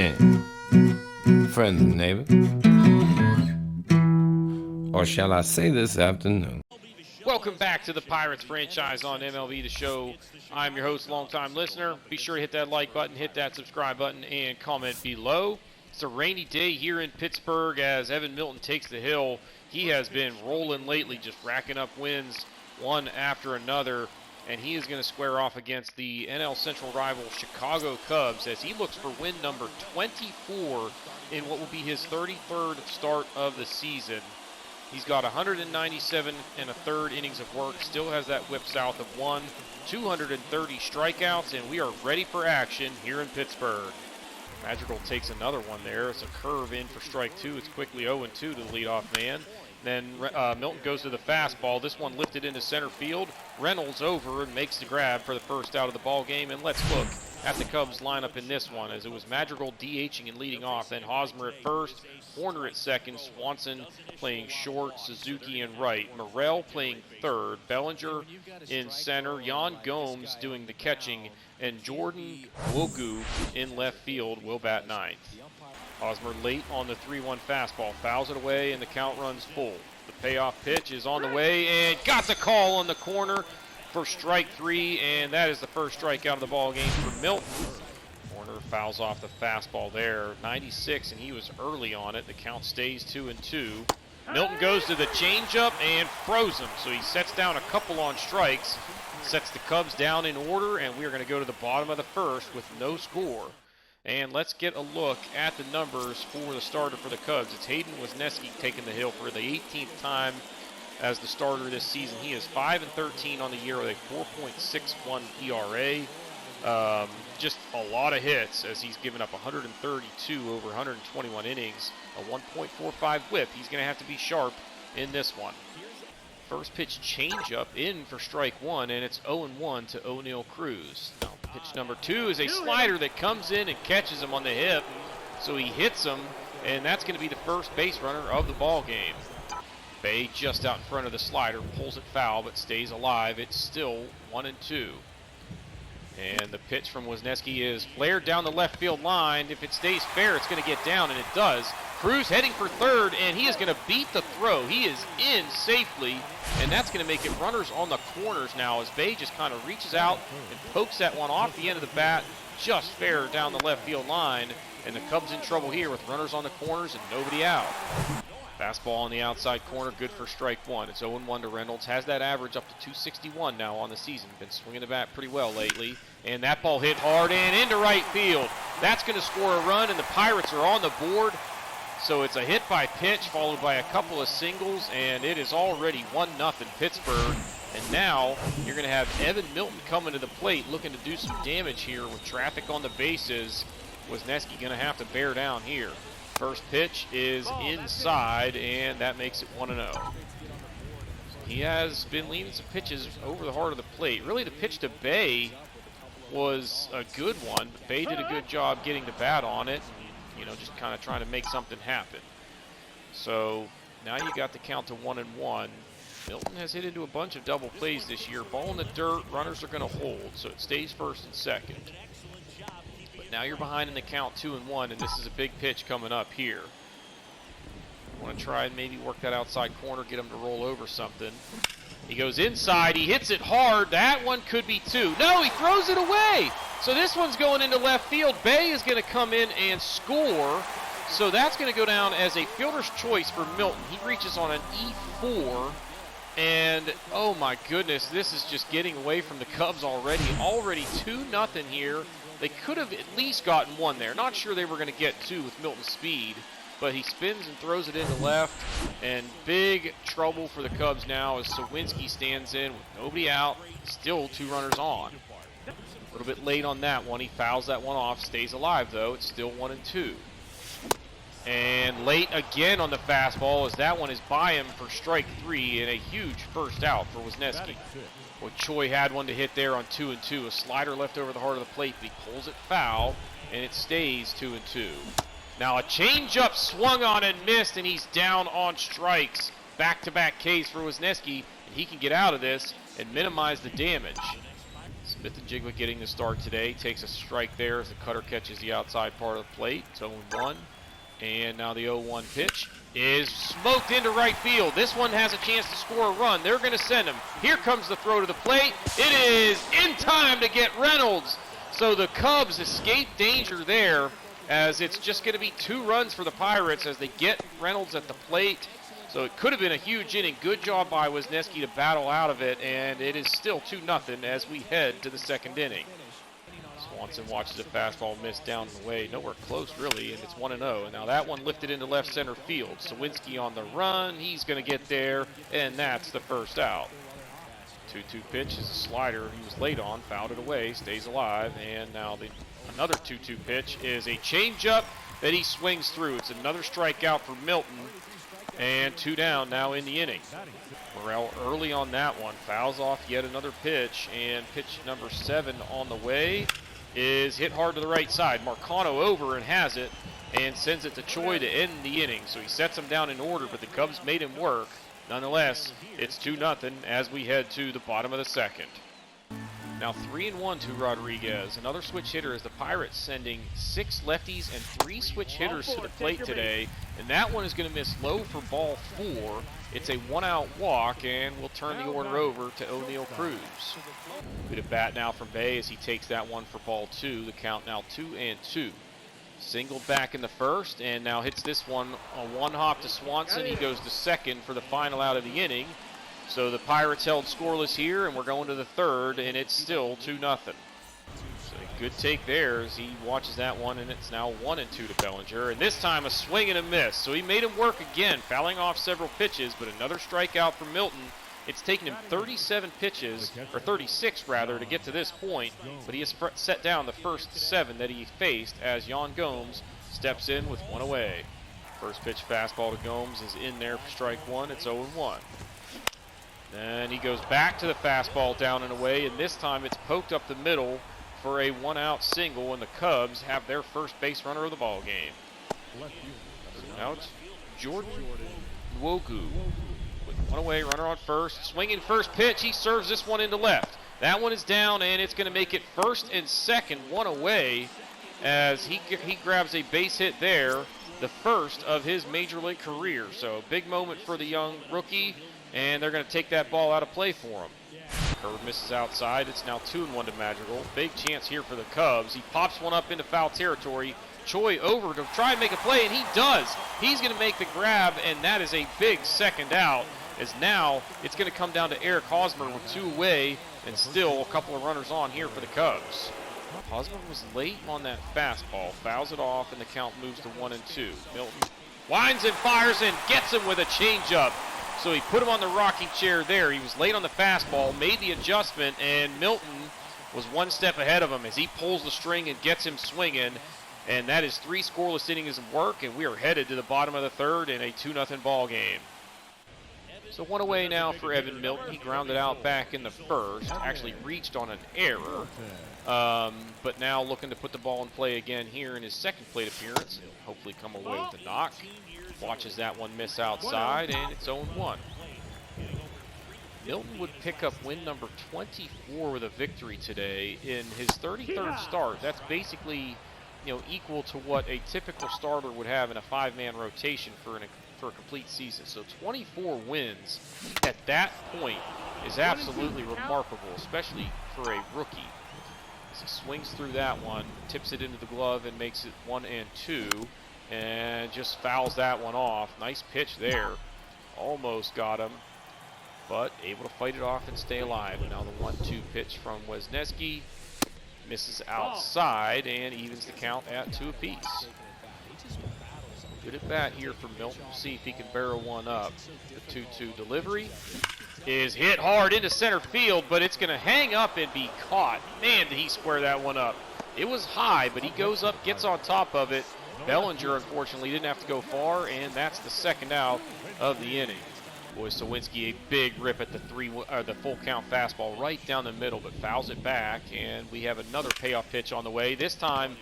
in, friends and neighbors, or shall I say this afternoon. Welcome back to the Pirates franchise on MLB The Show. I'm your host, longtime listener. Be sure to hit that like button, hit that subscribe button, and comment below. It's a rainy day here in Pittsburgh as Evan Milton takes the hill. He has been rolling lately, just racking up wins one after another, and he is going to square off against the NL Central rival Chicago Cubs as he looks for win number 24 in what will be his 33rd start of the season. He's got 197 and a third innings of work, still has that whip south of 1, 230 strikeouts, and we are ready for action here in Pittsburgh. Madrigal takes another one there. It's a curve in for strike 2. It's quickly 0-2 to the leadoff man. Then Milton goes to the fastball. This one lifted into center field. Reynolds over and makes the grab for the first out of the ball game. And let's look at the Cubs lineup in this one, as it was Madrigal DHing and leading off, then Hosmer at first, Horner at second, Swanson playing short, Suzuki in right, Morel playing third, Bellinger in center, Yan Gomes doing the catching, and Jordan Wogu in left field will bat ninth. Hosmer late on the 3-1 fastball, fouls it away, and the count runs full. The payoff pitch is on the way, and got the call on the corner for strike 3, and that is the first strikeout of the ball game for Milton. Horner fouls off the fastball there, 96, and he was early on it. The count stays 2-2. Milton goes to the changeup and froze him, so he sets down a couple on strikes, sets the Cubs down in order, and we are going to go to the bottom of the first with no score. And let's get a look at the numbers for the starter for the Cubs. It's Hayden Wesneski taking the hill for the 18th time as the starter this season. He is 5-13 on the year with a 4.61 ERA. Just a lot of hits as he's given up 132 over 121 innings, a 1.45 whip. He's going to have to be sharp in this one. First pitch changeup in for strike 1, and it's 0-1 to Oneil Cruz. Now, pitch number 2 is a slider that comes in and catches him on the hip, so he hits him, and that's going to be the first base runner of the ball game. Bay just out in front of the slider, pulls it foul, but stays alive. It's still 1-2. And the pitch from Wesneski is flared down the left field line. If it stays fair, it's going to get down, and it does. Cruz heading for third, and he is going to beat the throw. He is in safely, and that's going to make it runners on the corners now as Bay just kind of reaches out and pokes that one off the end of the bat, just fair down the left field line. And the Cubs in trouble here with runners on the corners and nobody out. Fastball on the outside corner, good for strike 1. It's 0-1 to Reynolds. Has that average up to 261 now on the season. Been swinging the bat pretty well lately. And that ball hit hard and into right field. That's going to score a run, and the Pirates are on the board. So it's a hit by pitch followed by a couple of singles, and it is already 1-0 Pittsburgh. And now you're going to have Evan Milton coming to the plate looking to do some damage here with traffic on the bases. Wesneski going to have to bear down here. First pitch is inside, and that makes it 1-0. He has been leaning some pitches over the heart of the plate. Really, the pitch to Bay was a good one, but Bay did a good job getting the bat on it, and, just kind of trying to make something happen. So now you got the count to 1-1. Milton has hit into a bunch of double plays this year. Ball in the dirt, runners are going to hold, so it stays first and second. Now you're behind in the count 2-1, and this is a big pitch coming up here. Want to try and maybe work that outside corner, get him to roll over something. He goes inside, he hits it hard. That one could be 2. No, he throws it away. So this one's going into left field. Bay is going to come in and score. So that's going to go down as a fielder's choice for Milton. He reaches on an E4. And, oh my goodness, this is just getting away from the Cubs already. Already 2-0 here. They could have at least gotten 1 there. Not sure they were going to get 2 with Milton's speed, but he spins and throws it into left, and big trouble for the Cubs now as Sawinski stands in with nobody out, still 2 runners on. A little bit late on that one. He fouls that one off, stays alive though. It's still 1-2. And late again on the fastball as that one is by him for strike 3 and a huge first out for Wesneski. Well, Choi had one to hit there on 2-2. A slider left over the heart of the plate, but he pulls it foul, and it stays 2-2. Now a changeup swung on and missed, and he's down on strikes. Back-to-back Ks for Wesneski, and he can get out of this and minimize the damage. Smith-Njigba getting the start today. Takes a strike there as the cutter catches the outside part of the plate. It's 0-1. And now the 0-1 pitch is smoked into right field. This one has a chance to score a run. They're going to send him. Here comes the throw to the plate. It is in time to get Reynolds. So the Cubs escape danger there, as it's just going to be 2 runs for the Pirates as they get Reynolds at the plate. So it could have been a huge inning. Good job by Wisniewski to battle out of it, and it is still 2-0 as we head to the 2nd inning. Swanson watches a fastball miss down the way, nowhere close really, and it's 1-0. And now that one lifted into left center field. Sawinski on the run, he's going to get there, and that's the first out. 2-2 pitch is a slider he was late on, fouled it away, stays alive, and now another 2-2 pitch is a changeup that he swings through. It's another strikeout for Milton, and 2 down now in the inning. Morrell early on that one, fouls off yet another pitch, and pitch number 7 on the way is hit hard to the right side. Marcano over and has it, and sends it to Choi to end the inning. So he sets him down in order, but the Cubs made him work. Nonetheless, it's 2-0 as we head to the bottom of the 2nd. Now 3-1 to Rodriguez. Another switch hitter as the Pirates sending 6 lefties and 3 switch hitters to the plate today. And that one is going to miss low for ball 4. It's a 1-out walk, and we'll turn the order over to Oneil Cruz. Good at bat now from Bay as he takes that one for ball 2. The count now 2-2. Singled back in the first, and now hits this one on 1 hop to Swanson. He goes to second for the final out of the inning. So the Pirates held scoreless here, and we're going to the 3rd, and it's still 2-0. So a good take there as he watches that one, and it's now 1-2 to Bellinger. And this time a swing and a miss. So he made him work again, fouling off several pitches, but another strikeout for Milton. It's taken him 37 pitches, or 36 rather, to get to this point, but he has set down the first 7 that he faced as Yan Gomes steps in with 1 away. First pitch fastball to Gomes is in there for strike 1. It's 0-1. Then he goes back to the fastball down and away, and this time it's poked up the middle for a 1-out single, and the Cubs have their first base runner of the ball game. Now it's Jordan Nwogu. 1 away, runner on first, swinging first pitch, he serves this one into left. That one is down, and it's going to make it 1st and 2nd, 1 away, as he grabs a base hit there, the first of his major league career. So big moment for the young rookie, and they're going to take that ball out of play for him. Curve misses outside. It's now 2-1 to Madrigal. Big chance here for the Cubs. He pops one up into foul territory. Choi over to try and make a play, and he does. He's going to make the grab, and that is a big 2nd out, as now it's going to come down to Eric Hosmer with 2 away, and still a couple of runners on here for the Cubs. Hosmer was late on that fastball, fouls it off, and the count moves to 1-2. Milton winds and fires and gets him with a changeup. So he put him on the rocking chair there. He was late on the fastball, made the adjustment, and Milton was 1 step ahead of him as he pulls the string and gets him swinging. And that is 3 scoreless innings of work, and we are headed to the bottom of the 3rd in a 2-0 ball game. So 1 away now for Evan Milton. He grounded out back in the first, actually reached on an error, but now looking to put the ball in play again here in his 2nd plate appearance. Hopefully come away with a knock. Watches that one miss outside, and it's 0-1. Milton would pick up win number 24 with a victory today in his 33rd start. That's basically, equal to what a typical starter would have in a 5-man rotation for a complete season. So 24 wins at that point is absolutely remarkable, especially for a rookie. As he swings through that one, tips it into the glove and makes it 1-2, and just fouls that one off. Nice pitch there. Almost got him, but able to fight it off and stay alive. And now the 1-2 pitch from Wisniewski misses outside and evens the count at 2 apiece. Good at bat here for Milton. See if he can barrel one up. The 2-2 delivery is hit hard into center field, but it's going to hang up and be caught. Man, did he square that one up. It was high, but he goes up, gets on top of it. Bellinger, unfortunately, didn't have to go far, and that's the 2nd out of the inning. Boy, Sawinski, a big rip at the full count fastball right down the middle, but fouls it back, and we have another payoff pitch on the way. This time,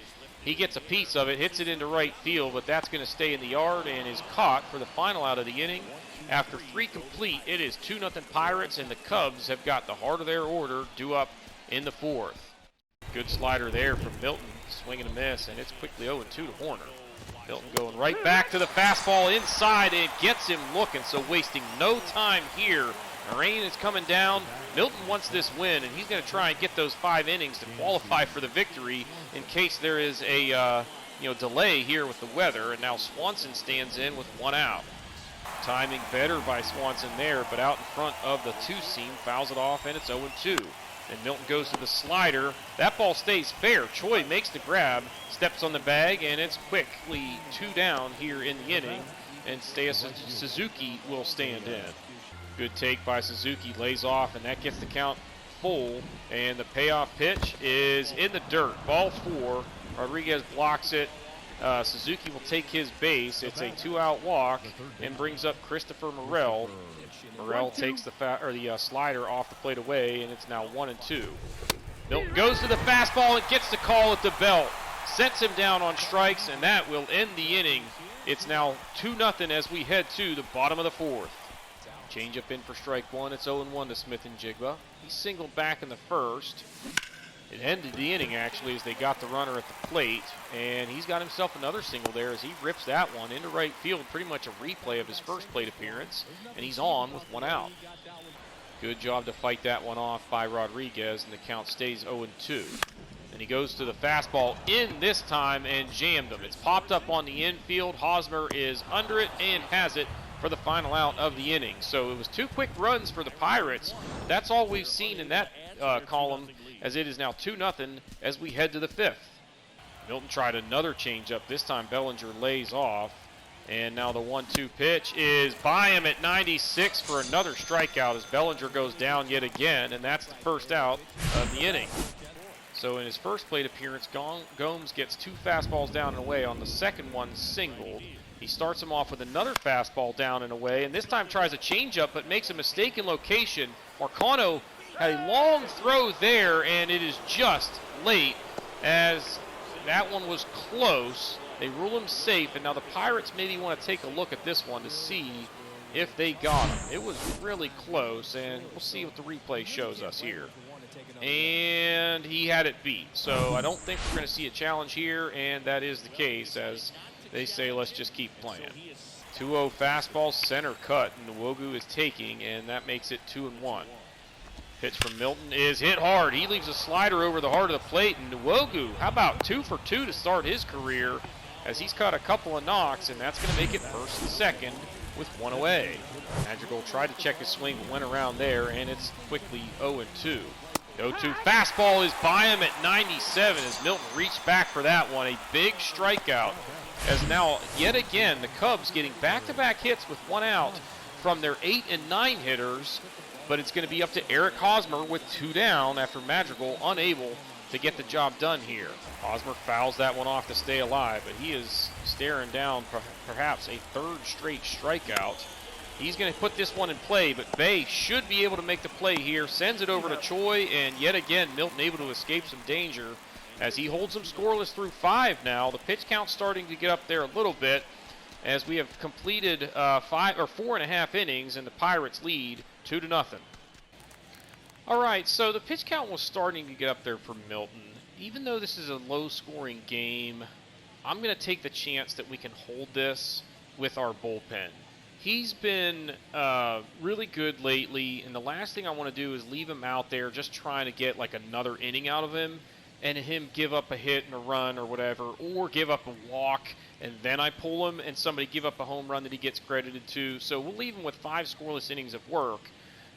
he gets a piece of it, hits it into right field, but that's going to stay in the yard and is caught for the final out of the inning. After 3 complete, it is 2-0 Pirates, and the Cubs have got the heart of their order due up in the fourth. Good slider there from Milton, swing and a miss, and it's quickly 0-2 to Horner. Milton going right back to the fastball inside and gets him looking, so wasting no time here. The rain is coming down. Milton wants this win, and he's going to try and get those 5 innings to qualify for the victory in case there is a delay here with the weather. And now Swanson stands in with 1 out. Timing better by Swanson there, but out in front of the 2-seam, fouls it off, and it's 0-2. And Milton goes to the slider. That ball stays fair. Choi makes the grab, steps on the bag, and it's quickly 2 down here in the inning. And Suzuki will stand in. Good take by Suzuki, lays off, and that gets the count full. And the payoff pitch is in the dirt. Ball 4. Rodriguez blocks it. Suzuki will take his base. It's a 2-out walk and brings up Christopher Morel. Morel takes the slider off the plate away, and it's now 1-2. Milton goes to the fastball and gets the call at the belt. Sets him down on strikes, and that will end the inning. It's now 2-0 as we head to the bottom of the 4th. Change up in for strike 1. It's 0-1 to Smith and Jigba. He singled back in the first. It ended the inning, actually, as they got the runner at the plate. And he's got himself another single there as he rips that one into right field. Pretty much a replay of his first plate appearance. And he's on with 1 out. Good job to fight that one off by Rodriguez, and the count stays 0-2. And he goes to the fastball in this time and jammed him. It's popped up on the infield. Hosmer is under it and has it for the final out of the inning. So it was 2 quick runs for the Pirates. That's all we've seen in that column, as it is now 2-0 as we head to the 5th. Milton tried another changeup. This time Bellinger lays off. And now the 1-2 pitch is by him at 96 for another strikeout as Bellinger goes down yet again, and that's the first out of the inning. So in his first plate appearance, Gomes gets 2 fastballs down and away. On the second one, singled. He starts him off with another fastball down and away, and this time tries a changeup but makes a mistake in location. Marcano had a long throw there, and it is just late as that one was close. They rule him safe, and now the Pirates maybe want to take a look at this one to see if they got him. It was really close, and we'll see what the replay shows us here. And he had it beat, so I don't think we're going to see a challenge here, and that is the case as they say let's just keep playing. 2-0 fastball, center cut, and Nwogu is taking, and that makes it 2-1. Pitch from Milton is hit hard. He leaves a slider over the heart of the plate, and Nwogu, how about 2 for 2 to start his career as he's caught a couple of knocks, and that's going to make it first and second with 1 away. Madrigal tried to check his swing but went around there, and it's quickly 0-2. 0-2 fastball is by him at 97 as Milton reached back for that one. A big strikeout as now yet again the Cubs getting back-to-back hits with 1 out from their 8 and 9 hitters, but it's going to be up to Eric Hosmer with 2 down after Madrigal unable to get the job done here. Hosmer fouls that one off to stay alive, but he is staring down perhaps a 3rd straight strikeout. He's going to put this one in play, but Bay should be able to make the play here. Sends it over to Choi, and yet again Milton able to escape some danger as he holds them scoreless through 5 now. The pitch count's starting to get up there a little bit as we have completed 4.5 innings, and the Pirates lead 2-0. All right, so the pitch count was starting to get up there for Milton. Even though this is a low-scoring game, I'm going to take the chance that we can hold this with our bullpen. He's been really good lately, and the last thing I want to do is leave him out there just trying to get like another inning out of him and him give up a hit and a run or whatever, or give up a walk and then I pull him and somebody give up a home run that he gets credited to. So we'll leave him with 5 scoreless innings of work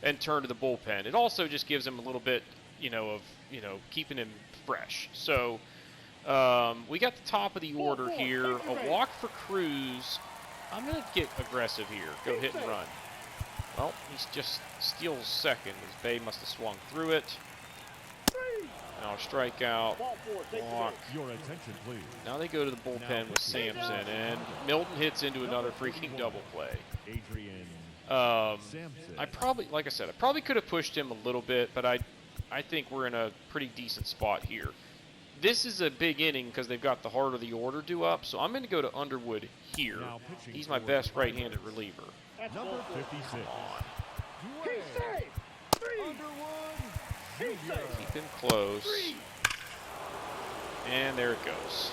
and turn to the bullpen. It also just gives him a little bit, of keeping him fresh. So we got the top of the order here. A walk for Cruz. I'm going to get aggressive here. Go hit and run. Well, he just steals second as Bay must have swung through it. Now a strikeout, walk. Now they go to the bullpen with Sampson, and Milton hits into another freaking double play. I probably could have pushed him a little bit, but I think we're in a pretty decent spot here. This is a big inning because they've got the heart of the order due up, so I'm going to go to Underwood here. He's my best right-handed reliever. Number 56. Come on. Keep him close. And there it goes.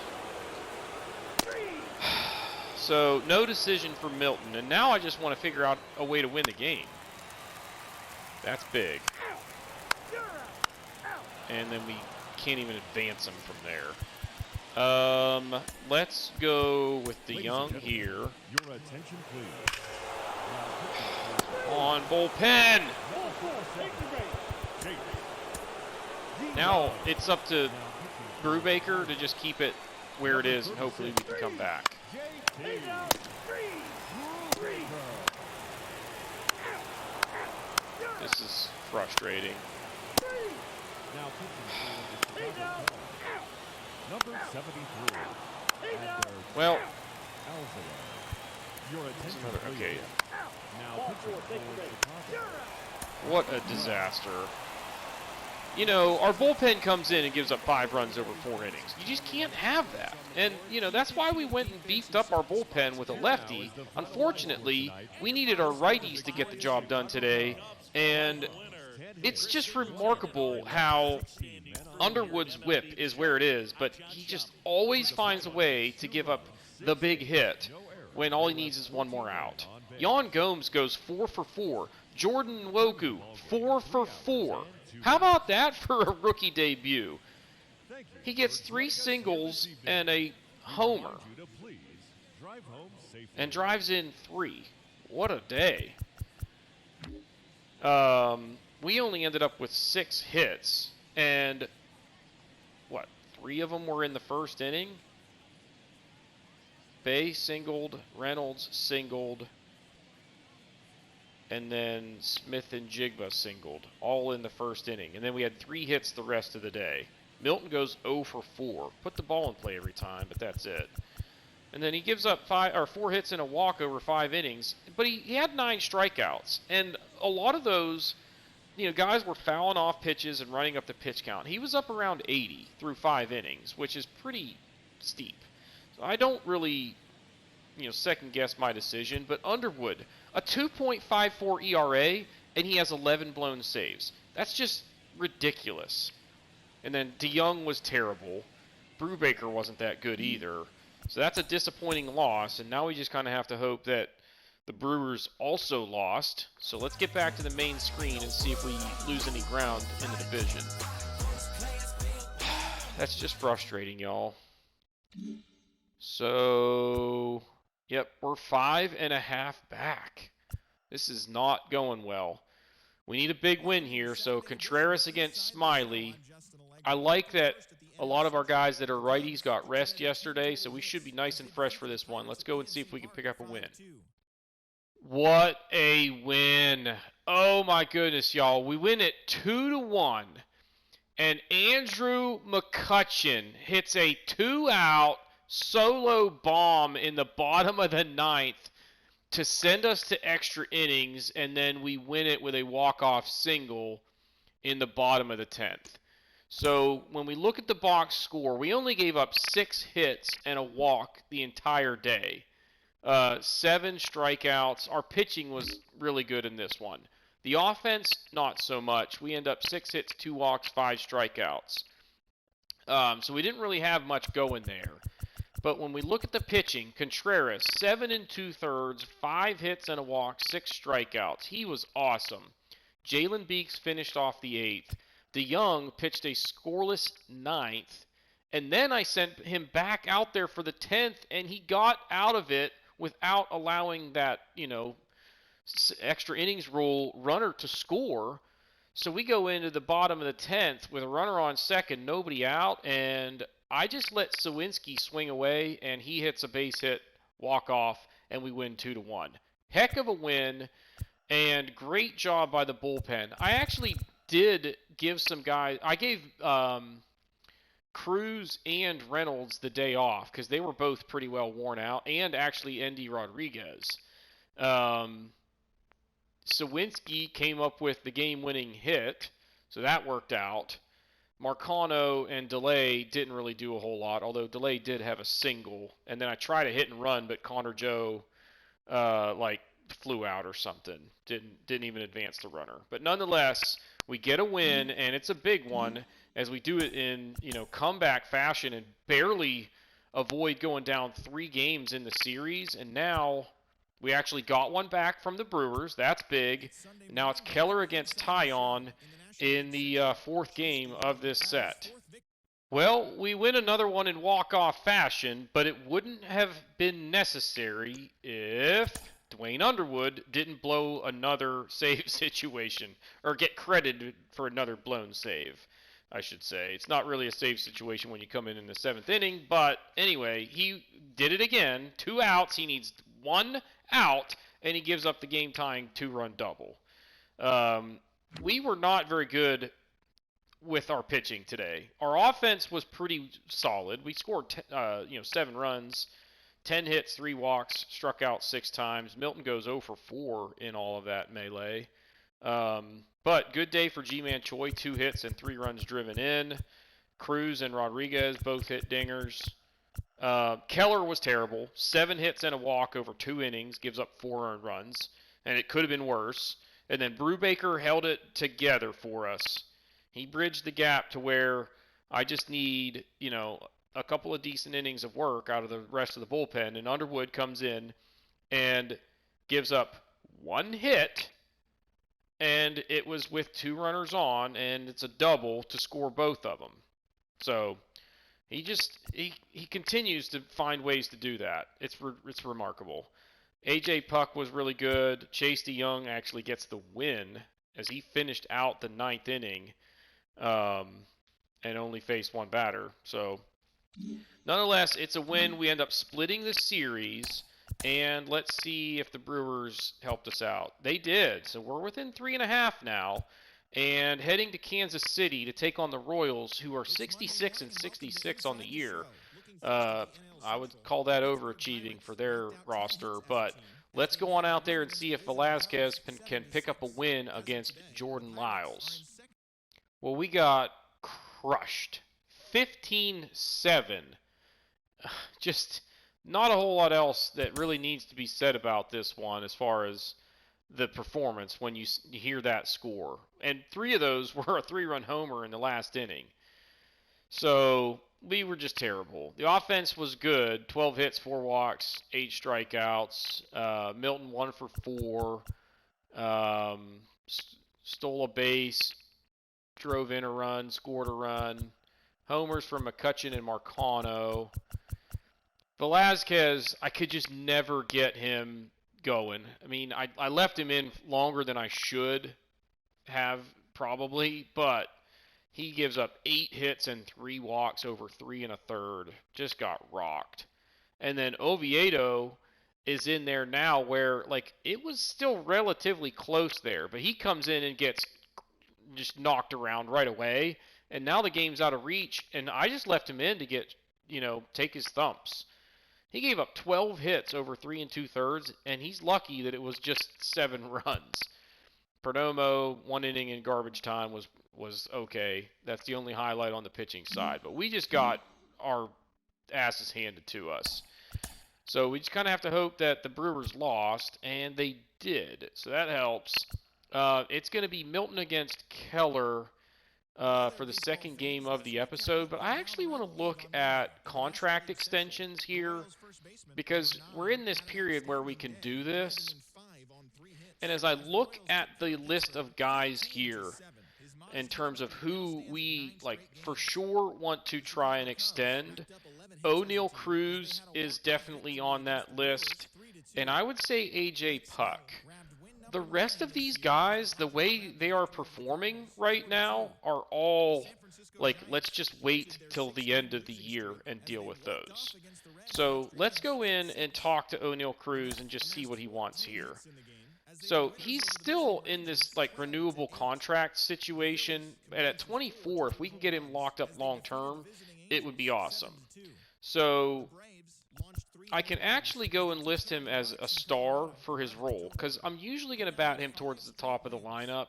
So, no decision for Milton. And now I just want to figure out a way to win the game. That's big. And then we can't even advance him from there. Let's go with DeYoung here. Your attention, please. On bullpen. Now it's up to Brubaker to just keep it where it is, and hopefully we can come back. This is frustrating. Number 73. Well, Your attention, okay. Now pitching for Chicago. What a disaster. You know, our bullpen comes in and gives up 5 runs over 4 innings. You just can't have that. And, you know, that's why we went and beefed up our bullpen with a lefty. Unfortunately, we needed our righties to get the job done today. And it's just remarkable how Underwood's whip is where it is, but he just always finds a way to give up the big hit when all he needs is one more out. Yan Gomes goes 4 for 4. Jordan Nwoku, 4 for 4. How about that for a rookie debut? He gets 3 singles and a homer and drives in 3. What a day. We only ended up with 6 hits, and what, 3 of them were in the first inning? Bay singled, Reynolds singled, and then Smith and Jigba singled, all in the first inning. And then we had 3 hits the rest of the day. Milton goes 0 for 4. Put the ball in play every time, but that's it. And then he gives up 4 hits and a walk over 5 innings. But he had 9 strikeouts. And a lot of those, you know, guys were fouling off pitches and running up the pitch count. He was up around 80 through 5 innings, which is pretty steep. So I don't really, you know, second guess my decision. But Underwood, a 2.54 ERA, and he has 11 blown saves. That's just ridiculous. And then DeYoung was terrible. Brubaker wasn't that good either. So that's a disappointing loss, and now we just kind of have to hope that the Brewers also lost. So let's get back to the main screen and see if we lose any ground in the division. That's just frustrating, y'all. So, yep, we're 5.5 back. This is not going well. We need a big win here, so Contreras against Smiley. I like that a lot of our guys that are righties got rest yesterday, so we should be nice and fresh for this one. Let's go and see if we can pick up a win. What a win. Oh my goodness, y'all. We win it 2-1. And Andrew McCutchen hits a 2-out solo bomb in the bottom of the 9th to send us to extra innings, and then we win it with a walk-off single in the bottom of the 10th. So when we look at the box score, we only gave up 6 hits and a walk the entire day. 7 strikeouts. Our pitching was really good in this one. The offense, not so much. We end up 6 hits, 2 walks, 5 strikeouts. So we didn't really have much going there. But when we look at the pitching, Contreras, 7 2/3, 5 hits and a walk, 6 strikeouts. He was awesome. Jalen Beeks finished off the 8th. DeYoung pitched a scoreless 9th. And then I sent him back out there for the 10th, and he got out of it without allowing that, you know, extra innings rule runner to score. So we go into the bottom of the 10th with a runner on second, nobody out, and I just let Sawinski swing away, and he hits a base hit, walk off, and we win 2-1. Heck of a win, and great job by the bullpen. I actually did give some guys, I gave Cruz and Reynolds the day off because they were both pretty well worn out, and actually Endy Rodriguez. Sawinski came up with the game-winning hit, so that worked out. Marcano and DeLay didn't really do a whole lot, although DeLay did have a single, and then I tried a hit and run, but Connor Joe flew out or something. Didn't even advance the runner. But nonetheless, We get a win, and it's a big one, as we do it in, comeback fashion and barely avoid going down 3 games in the series. And now we actually got one back from the Brewers. That's big. Now it's Keller against Tyon in the 4th game of this set. Well, we win another one in walk-off fashion, but it wouldn't have been necessary if Dwayne Underwood didn't blow another save situation, or get credited for another blown save, I should say. It's not really a save situation when you come in the 7th inning, but anyway, he did it again. 2 outs, he needs 1 out, and he gives up the game-tying 2-run double. We were not very good with our pitching today. Our offense was pretty solid. We scored 7 runs, 10 hits, 3 walks, struck out 6 times. Milton goes 0 for 4 in all of that melee. But good day for G-Man Choi, 2 hits and 3 runs driven in. Cruz and Rodriguez both hit dingers. Keller was terrible. 7 hits and a walk over 2 innings, gives up 4 earned runs, and it could have been worse. And then Brubaker held it together for us. He bridged the gap to where I just need, a couple of decent innings of work out of the rest of the bullpen, and Underwood comes in and gives up 1 hit, and it was with 2 runners on, and it's a double to score both of them. So he continues to find ways to do that. It's remarkable. A.J. Puck was really good. Chase DeYoung actually gets the win as he finished out the 9th inning and only faced 1 batter. So nonetheless, it's a win. We end up splitting the series, and let's see if the Brewers helped us out. They did, so we're within 3.5 now, and heading to Kansas City to take on the Royals, who are 66 and 66 on the year. I would call that overachieving for their roster, but let's go on out there and see if Velasquez can pick up a win against Jordan Lyles. Well, we got crushed. 15-7. Just not a whole lot else that really needs to be said about this one as far as the performance when you hear that score. And 3 of those were a 3-run homer in the last inning. So we were just terrible. The offense was good. 12 hits, 4 walks, 8 strikeouts. Milton 1 for 4. Stole a base. Drove in a run, scored a run. Homers from McCutchen and Marcano. Velasquez, I could just never get him going. I mean, I left him in longer than I should have, probably, but he gives up 8 hits and 3 walks over 3 1/3. Just got rocked. And then Oviedo is in there now where, it was still relatively close there, but he comes in and gets just knocked around right away, and now the game's out of reach, and I just left him in to get, take his thumps. He gave up 12 hits over 3 2/3, and he's lucky that it was just 7 runs. Perdomo, 1 inning in garbage time was okay. That's the only highlight on the pitching side, but we just got our asses handed to us. So we just kind of have to hope that the Brewers lost, and they did, so that helps. It's going to be Milton against Keller for the 2nd game of the episode, but I actually want to look at contract extensions here because we're in this period where we can do this. And as I look at the list of guys here in terms of who we for sure want to try and extend, Oneil Cruz is definitely on that list, and I would say A.J. Puck. The rest of these guys, the way they are performing right now, are all let's just wait till the end of the year and deal with those. So let's go in and talk to Oneil Cruz and just see what he wants here. So he's still in this renewable contract situation, and at 24, if we can get him locked up long term, it would be awesome. So I can actually go and list him as a star for his role, because I'm usually going to bat him towards the top of the lineup.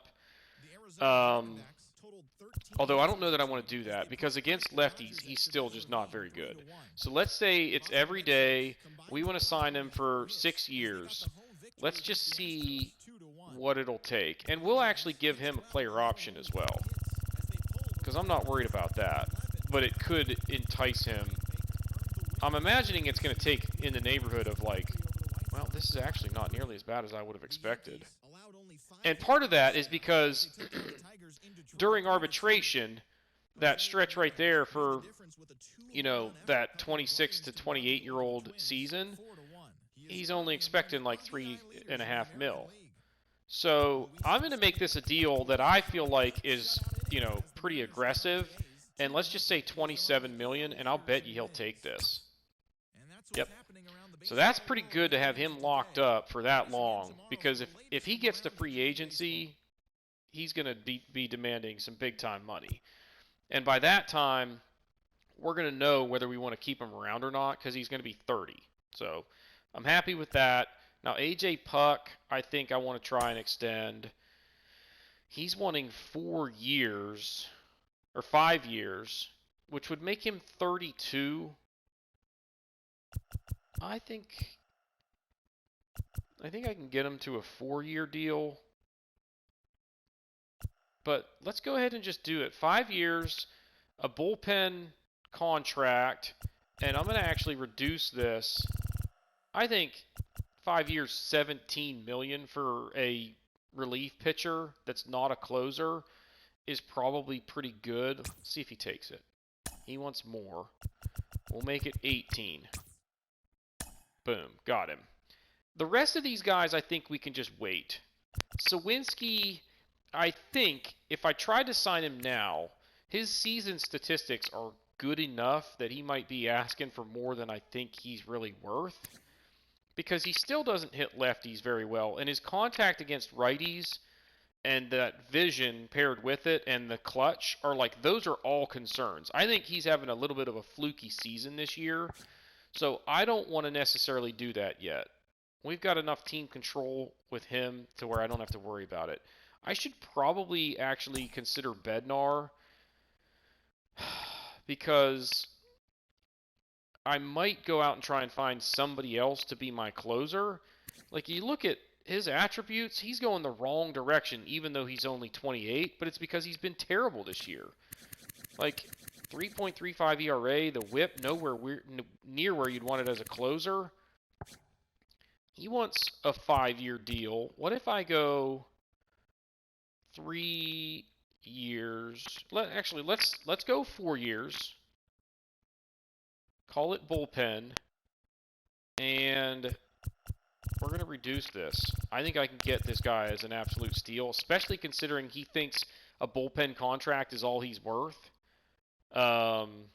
Although I don't know that I want to do that, because against lefties, he's still just not very good. So let's say it's every day. We want to sign him for 6 years. Let's just see what it'll take. And we'll actually give him a player option as well, because I'm not worried about that. But it could entice him. I'm imagining it's going to take in the neighborhood of like, well, this is actually not nearly as bad as I would have expected. And part of that is because during arbitration, that stretch right there for, you know, that 26 to 28-year-old season, he's only expecting like $3.5 million. So I'm going to make this a deal that I feel like is, you know, pretty aggressive. And let's just say $27 million, and I'll bet you he'll take this. Yep. So that's pretty good to have him locked up for that long, because if he gets to free agency, he's going to be demanding some big-time money. And by that time, we're going to know whether we want to keep him around or not, because he's going to be 30. So I'm happy with that. Now, A.J. Puck, I think I want to try and extend. He's wanting 4 years, or 5 years, which would make him 32. I think I can get him to a 4-year deal. But let's go ahead and just do it. 5 years, a bullpen contract, and I'm going to actually reduce this. I think 5 years, $17 million for a relief pitcher that's not a closer is probably pretty good. Let's see if he takes it. He wants more. We'll make it 18. Boom, got him. The rest of these guys, I think we can just wait. Sawinski, I think if I tried to sign him now, his season statistics are good enough that he might be asking for more than I think he's really worth, because he still doesn't hit lefties very well, and his contact against righties and that vision paired with it and the clutch are like, those are all concerns. I think he's having a little bit of a fluky season this year, so I don't want to necessarily do that yet. We've got enough team control with him to where I don't have to worry about it. I should probably actually consider Bednar, because I might go out and try and find somebody else to be my closer. Like, you look at his attributes, he's going the wrong direction even though he's only 28, but it's because he's been terrible this year. Like, 3.35 ERA, the whip nowhere near where you'd want it as a closer. He wants a 5-year deal. What if I go 3 years? Let's go 4 years. Call it bullpen, and we're going to reduce this. I think I can get this guy as an absolute steal, especially considering he thinks a bullpen contract is all he's worth. I'm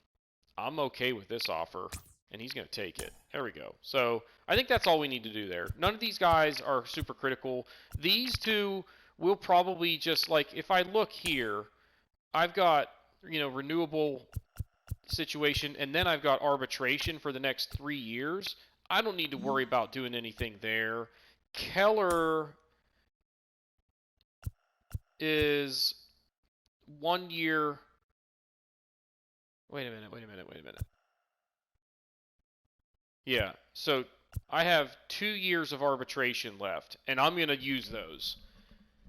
okay with this offer, and he's going to take it. There we go. So I think that's all we need to do there. None of these guys are super critical. These two will probably just, like, if I look here, I've got, you know, renewable situation, and then I've got arbitration for the next 3 years. I don't need to worry about doing anything there. Keller is 1 year. Wait a minute. Yeah, so I have 2 years of arbitration left, and I'm going to use those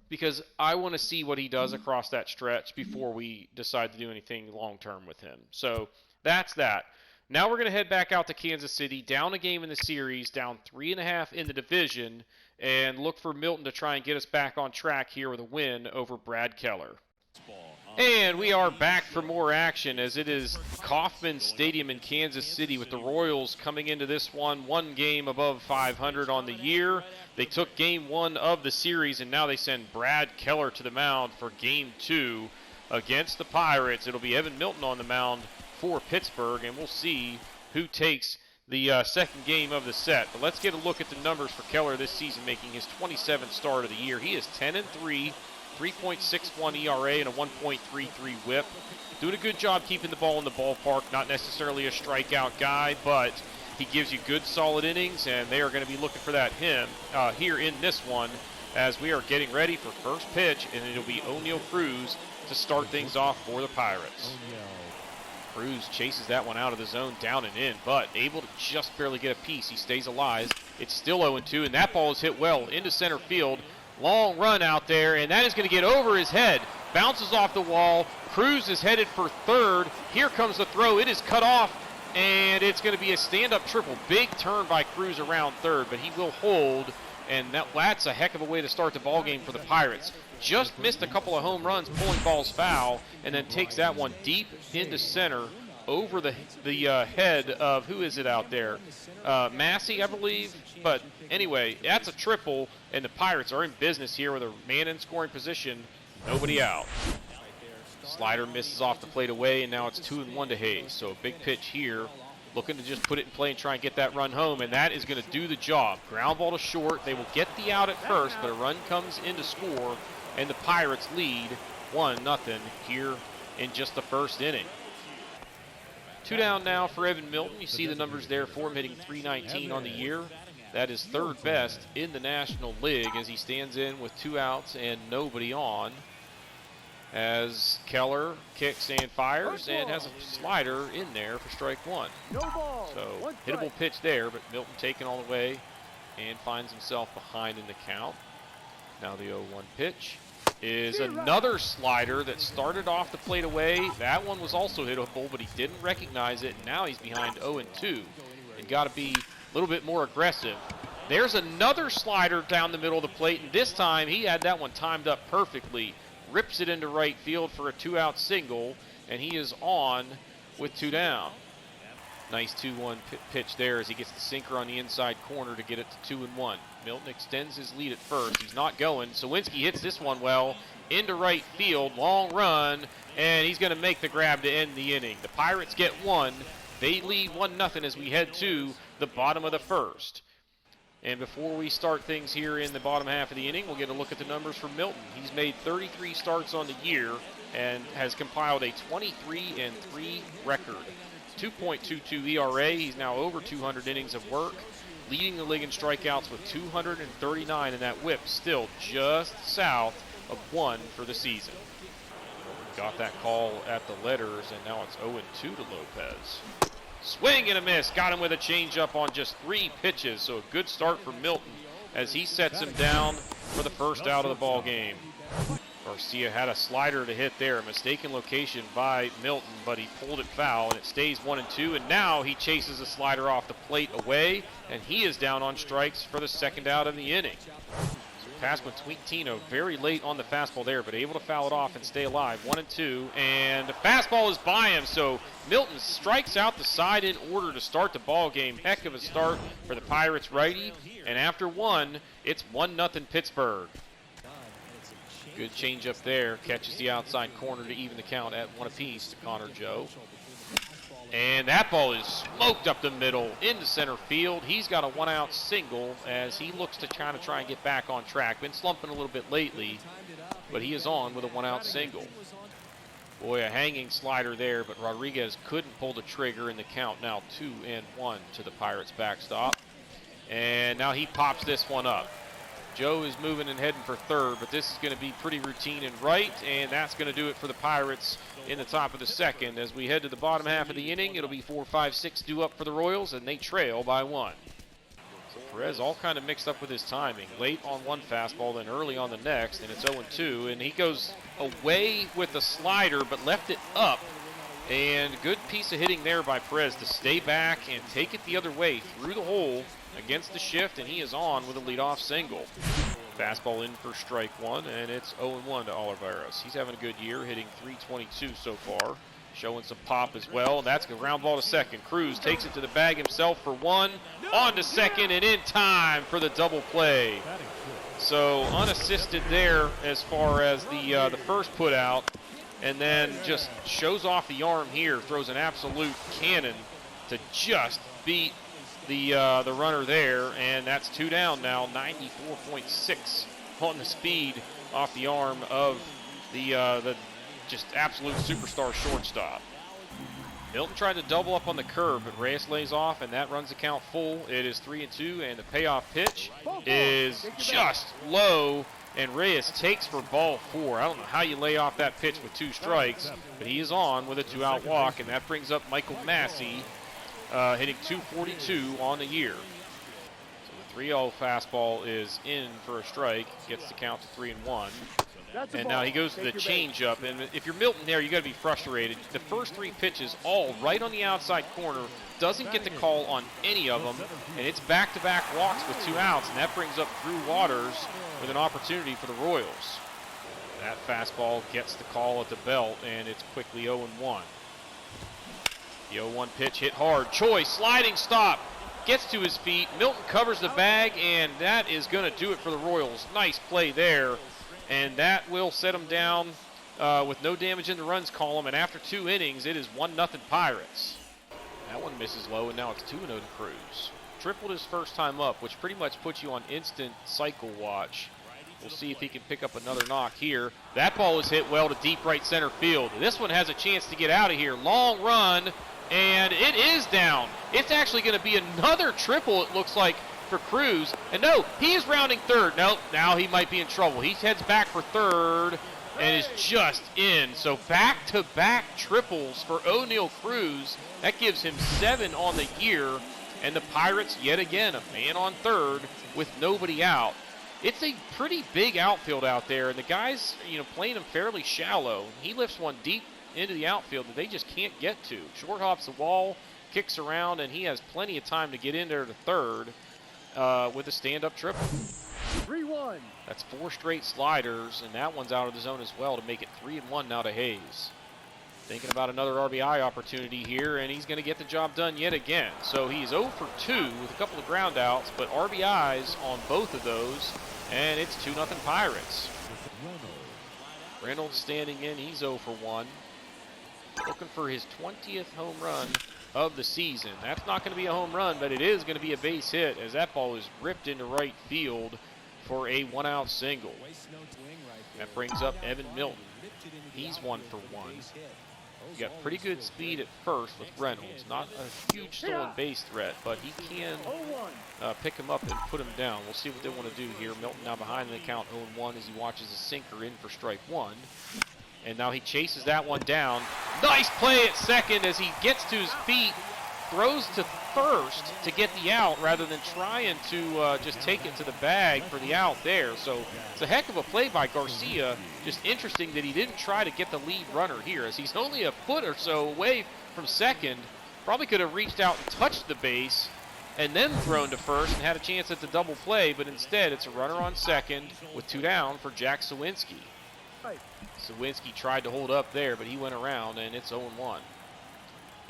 because I want to see what he does across that stretch before we decide to do anything long-term with him. So that's that. Now we're going to head back out to Kansas City, down a game in the series, down 3.5 in the division, and look for Milton to try and get us back on track here with a win over Brad Keller. And we are back for more action, as it is Kauffman Stadium in Kansas City, with the Royals coming into this one game above 500 on the year. They took game 1 of the series, and now they send Brad Keller to the mound for game 2 against the Pirates. It'll be Evan Milton on the mound for Pittsburgh, and we'll see who takes the second game of the set. But let's get a look at the numbers for Keller this season, making his 27th start of the year. He is 10-3. 3.61 ERA and a 1.33 whip. Doing a good job keeping the ball in the ballpark. Not necessarily a strikeout guy, but he gives you good, solid innings, and they are going to be looking for that here in this one, as we are getting ready for first pitch, and it'll be Oneil Cruz to start things off for the Pirates. Cruz chases that one out of the zone, down and in, but able to just barely get a piece. He stays alive. It's still 0-2, and that ball is hit well into center field. Long run out there, and that is going to get over his head. Bounces off the wall. Cruz is headed for third. Here comes the throw. It is cut off, and it's going to be a stand-up triple. Big turn by Cruz around third, but he will hold, and that's a heck of a way to start the ball game for the Pirates. Just missed a couple of home runs pulling balls foul, and then takes that one deep into center over the head of, who is it out there? Massey, I believe. But anyway, that's a triple, and the Pirates are in business here with a man in scoring position, nobody out. Slider misses off the plate away, and now it's 2-1 to Hayes. So a big pitch here, looking to just put it in play and try and get that run home, and that is going to do the job. Ground ball to short. They will get the out at first, but a run comes in to score, and the Pirates lead 1-0 here in just the first inning. 2 down now for Evan Milton. You see the numbers there for him, hitting .319 on the year. That is third best in the National League as he stands in with 2 outs and nobody on. As Keller kicks and fires and has a slider in there for strike 1. So hittable pitch there, but Milton taken all the way and finds himself behind in the count. Now the 0-1 pitch is another slider that started off the plate away. That one was also hittable, but he didn't recognize it. And now he's behind 0-2 and got to be a little bit more aggressive. There's another slider down the middle of the plate, and this time he had that one timed up perfectly. Rips it into right field for a 2-out single, and he is on with 2 down. Nice 2-1 pitch there as he gets the sinker on the inside corner to get it to 2-1. Milton extends his lead at first. He's not going. Sawinski hits this one well into right field. Long run, and he's going to make the grab to end the inning. The Pirates get 1. They lead 1-0 as we head to the bottom of the first. And before we start things here in the bottom half of the inning, we'll get a look at the numbers for Milton. He's made 33 starts on the year and has compiled a 23-3 record. 2.22 ERA. He's now over 200 innings of work, leading the league in strikeouts with 239, and that whip still just south of 1 for the season. Got that call at the letters, and now it's 0-2 to Lopez. Swing and a miss. Got him with a changeup on just 3 pitches. So a good start for Milton as he sets him down for the first out of the ball game. Garcia had a slider to hit there. A mistaken location by Milton, but he pulled it foul, and it stays 1-2. And now he chases a slider off the plate away, and he is down on strikes for the second out of the inning. Pass between Tino very late on the fastball there, but able to foul it off and stay alive. 1-2, and the fastball is by him, so Milton strikes out the side in order to start the ball game. Heck of a start for the Pirates righty, and after 1, it's 1-0 Pittsburgh. Good change up there, catches the outside corner to even the count at 1 apiece to Connor Joe. And that ball is smoked up the middle into center field. He's got a 1-out single as he looks to try and get back on track. Been slumping a little bit lately, but he is on with a 1-out single. Boy, a hanging slider there, but Rodriguez couldn't pull the trigger in the count. Now 2-1 to the Pirates backstop. And now he pops this one up. Joe is moving and heading for third, but this is going to be pretty routine and right, and that's going to do it for the Pirates in the top of the second. As we head to the bottom half of the inning, it'll be 4-5-6 due up for the Royals, and they trail by 1. So Perez all kind of mixed up with his timing. Late on one fastball, then early on the next, and it's 0-2, and he goes away with the slider, but left it up. And good piece of hitting there by Perez to stay back and take it the other way through the hole against the shift, and he is on with a leadoff single. Fastball in for strike 1, and it's 0-1 to Olivares. He's having a good year, hitting .322 so far, showing some pop as well, and that's a ground ball to second. Cruz takes it to the bag himself for 1, on to second, and in time for the double play. So unassisted there as far as the first put out, and then just shows off the arm here, throws an absolute cannon to just beat the runner there, and that's 2 down now. 94.6 on the speed off the arm of the just absolute superstar shortstop. Milton tried to double up on the curve, but Reyes lays off, and that runs the count full. It is 3-2, and the payoff pitch is just low, and Reyes takes for ball 4. I don't know how you lay off that pitch with 2 strikes, but he is on with a 2-out walk, and that brings up Michael Massey, hitting .242 on the year. So 3-0 fastball is in for a strike. Gets the count to 3-1. And now he goes to the changeup. And if you're Milton there, you got to be frustrated. The first 3 pitches, all right on the outside corner, doesn't get the call on any of them. And it's back-to-back walks with 2 outs. And that brings up Drew Waters with an opportunity for the Royals. That fastball gets the call at the belt, and it's quickly 0-1. The 0-1 pitch hit hard. Choi sliding stop. Gets to his feet. Milton covers the bag, and that is going to do it for the Royals. Nice play there. And that will set them down with no damage in the runs column. And after 2 innings, it is 1-0 Pirates. That one misses low, and now it's 2-0 to Cruz. Tripled his first time up, which pretty much puts you on instant cycle watch. We'll see if he can pick up another knock here. That ball is hit well to deep right center field. This one has a chance to get out of here. Long run, and it is down. It's actually going to be another triple, it looks like, for Cruz. And no, he is rounding third. Nope, now he might be in trouble. He heads back for third and is just in. So back-to-back triples for Oneil Cruz. That gives him 7 on the year. And the Pirates, yet again, a man on third with nobody out. It's a pretty big outfield out there, and the guys, playing him fairly shallow. He lifts one deep into the outfield that they just can't get to. Short hops the wall, kicks around, and he has plenty of time to get in there to third with a stand-up triple. 3-1. That's 4 straight sliders, and that one's out of the zone as well to make it 3-1 now to Hayes. Thinking about another RBI opportunity here, and he's going to get the job done yet again. So he's 0 for 2 with a couple of ground outs, but RBIs on both of those, and it's 2-0 Pirates. Reynolds standing in, he's 0 for 1. Looking for his 20th home run of the season. That's not going to be a home run, but it is going to be a base hit as that ball is ripped into right field for a 1-out single. That brings up Evan Milton. He's 1 for 1. You got pretty good speed at first with Reynolds. Not a huge stolen base threat, but he can pick him up and put him down. We'll see what they want to do here. Milton now behind the count 0-1 as he watches a sinker in for strike 1. And now he chases that one down. Nice play at second as he gets to his feet, throws to first to get the out rather than trying to just take it to the bag for the out there. So it's a heck of a play by Garcia. Just interesting that he didn't try to get the lead runner here as he's only a foot or so away from second. Probably could have reached out and touched the base and then thrown to first and had a chance at the double play, but instead it's a runner on second with 2 down for Jack Sawinski. Sawinski tried to hold up there, but he went around, and it's 0-1.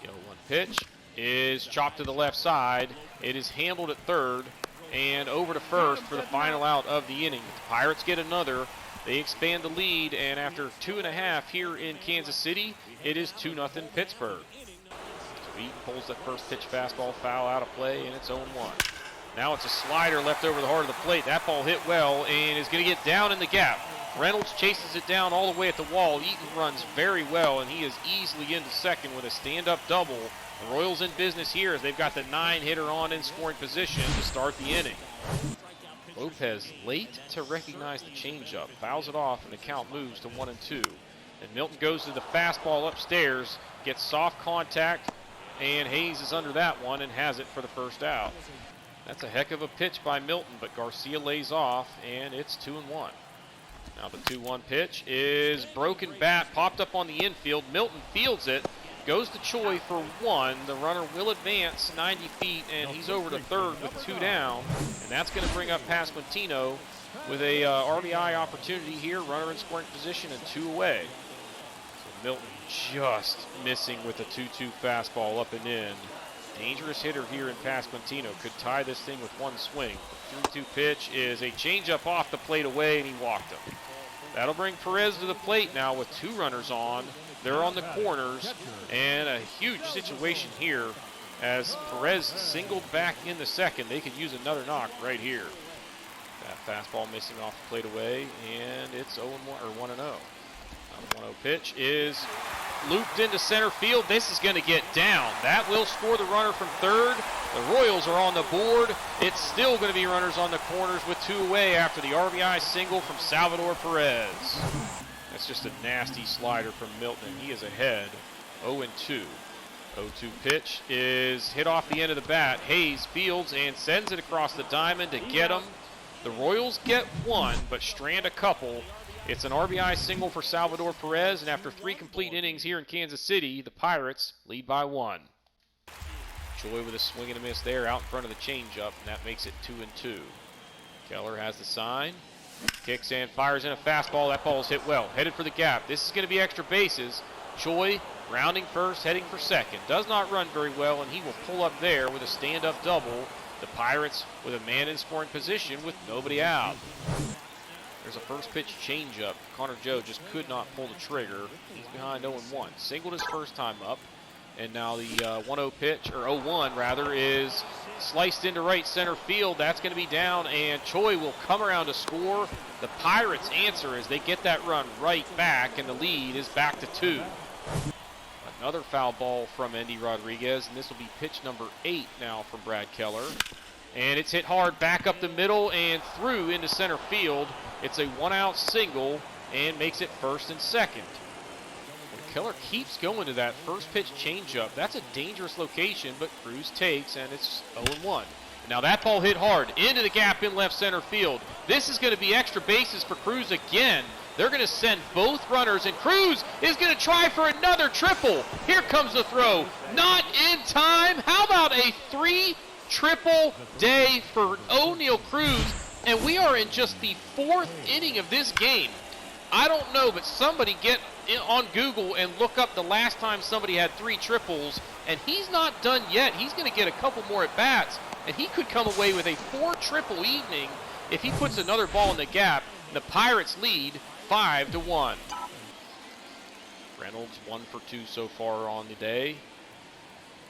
The 0-1 pitch is chopped to the left side. It is handled at third and over to first for the final out of the inning. The Pirates get another. They expand the lead, and after 2.5 here in Kansas City, it is 2-0 Pittsburgh. So Eaton pulls that first pitch fastball foul out of play, and it's 0-1. Now it's a slider left over the heart of the plate. That ball hit well and is going to get down in the gap. Reynolds chases it down all the way at the wall. Eaton runs very well, and he is easily into second with a stand-up double. The Royals in business here as they've got the 9-hitter on in scoring position to start the inning. Lopez late to recognize the changeup, fouls it off, and the count moves to 1-2. And Milton goes to the fastball upstairs, gets soft contact, and Hayes is under that one and has it for the first out. That's a heck of a pitch by Milton, but Garcia lays off, and it's 2-1. Now the 2-1 pitch is broken bat, popped up on the infield. Milton fields it, goes to Choi for 1. The runner will advance 90 feet, and he's over to third with 2 down. And that's going to bring up Pasquantino with a RBI opportunity here. Runner in scoring position and 2 away. So Milton just missing with a 2-2 fastball up and in. Dangerous hitter here in Pasquantino. Could tie this thing with 1 swing. The 3-2 pitch is a changeup off the plate away, and he walked him. That'll bring Perez to the plate now with 2 runners on. They're on the corners, and a huge situation here as Perez singled back in the second. They could use another knock right here. That fastball missing off the plate away, and it's 0-1 or 1-0. Now the 1-0 pitch is looped into center field. This is going to get down. That will score the runner from third. The Royals are on the board. It's still going to be runners on the corners with 2 away after the RBI single from Salvador Perez. That's just a nasty slider from Milton. He is ahead 0-2. 0-2 pitch is hit off the end of the bat. Hayes fields and sends it across the diamond to get him. The Royals get one, but strand a couple. It's an RBI single for Salvador Perez, and after 3 complete innings here in Kansas City, the Pirates lead by 1. Choi with a swing and a miss there out in front of the changeup, and that makes it 2-2. Keller has the sign, kicks and fires in a fastball. That ball's hit well, headed for the gap. This is going to be extra bases. Choi rounding first, heading for second. Does not run very well, and he will pull up there with a stand-up double. The Pirates with a man in scoring position with nobody out. There's a first pitch changeup. Connor Joe just could not pull the trigger. He's behind 0-1. Singled his first time up. And now the 1-0 pitch, or 0-1 rather, is sliced into right center field. That's going to be down, and Choi will come around to score. The Pirates answer as they get that run right back, and the lead is back to 2. Another foul ball from Endy Rodriguez, and this will be pitch number 8 now from Brad Keller. And it's hit hard back up the middle and through into center field. It's a 1-out single and makes it first and second. Keller keeps going to that first pitch changeup. That's a dangerous location, but Cruz takes, and it's 0-1. Now that ball hit hard into the gap in left center field. This is going to be extra bases for Cruz again. They're going to send both runners, and Cruz is going to try for another triple. Here comes the throw. Not in time. How about a 3-triple day for Oneil Cruz? And we are in just the 4th inning of this game. I don't know, but somebody get on Google and look up the last time somebody had 3 triples, and he's not done yet. He's going to get a couple more at bats, and he could come away with a 4-triple evening if he puts another ball in the gap. The Pirates lead 5-1. Reynolds 1 for 2 so far on the day.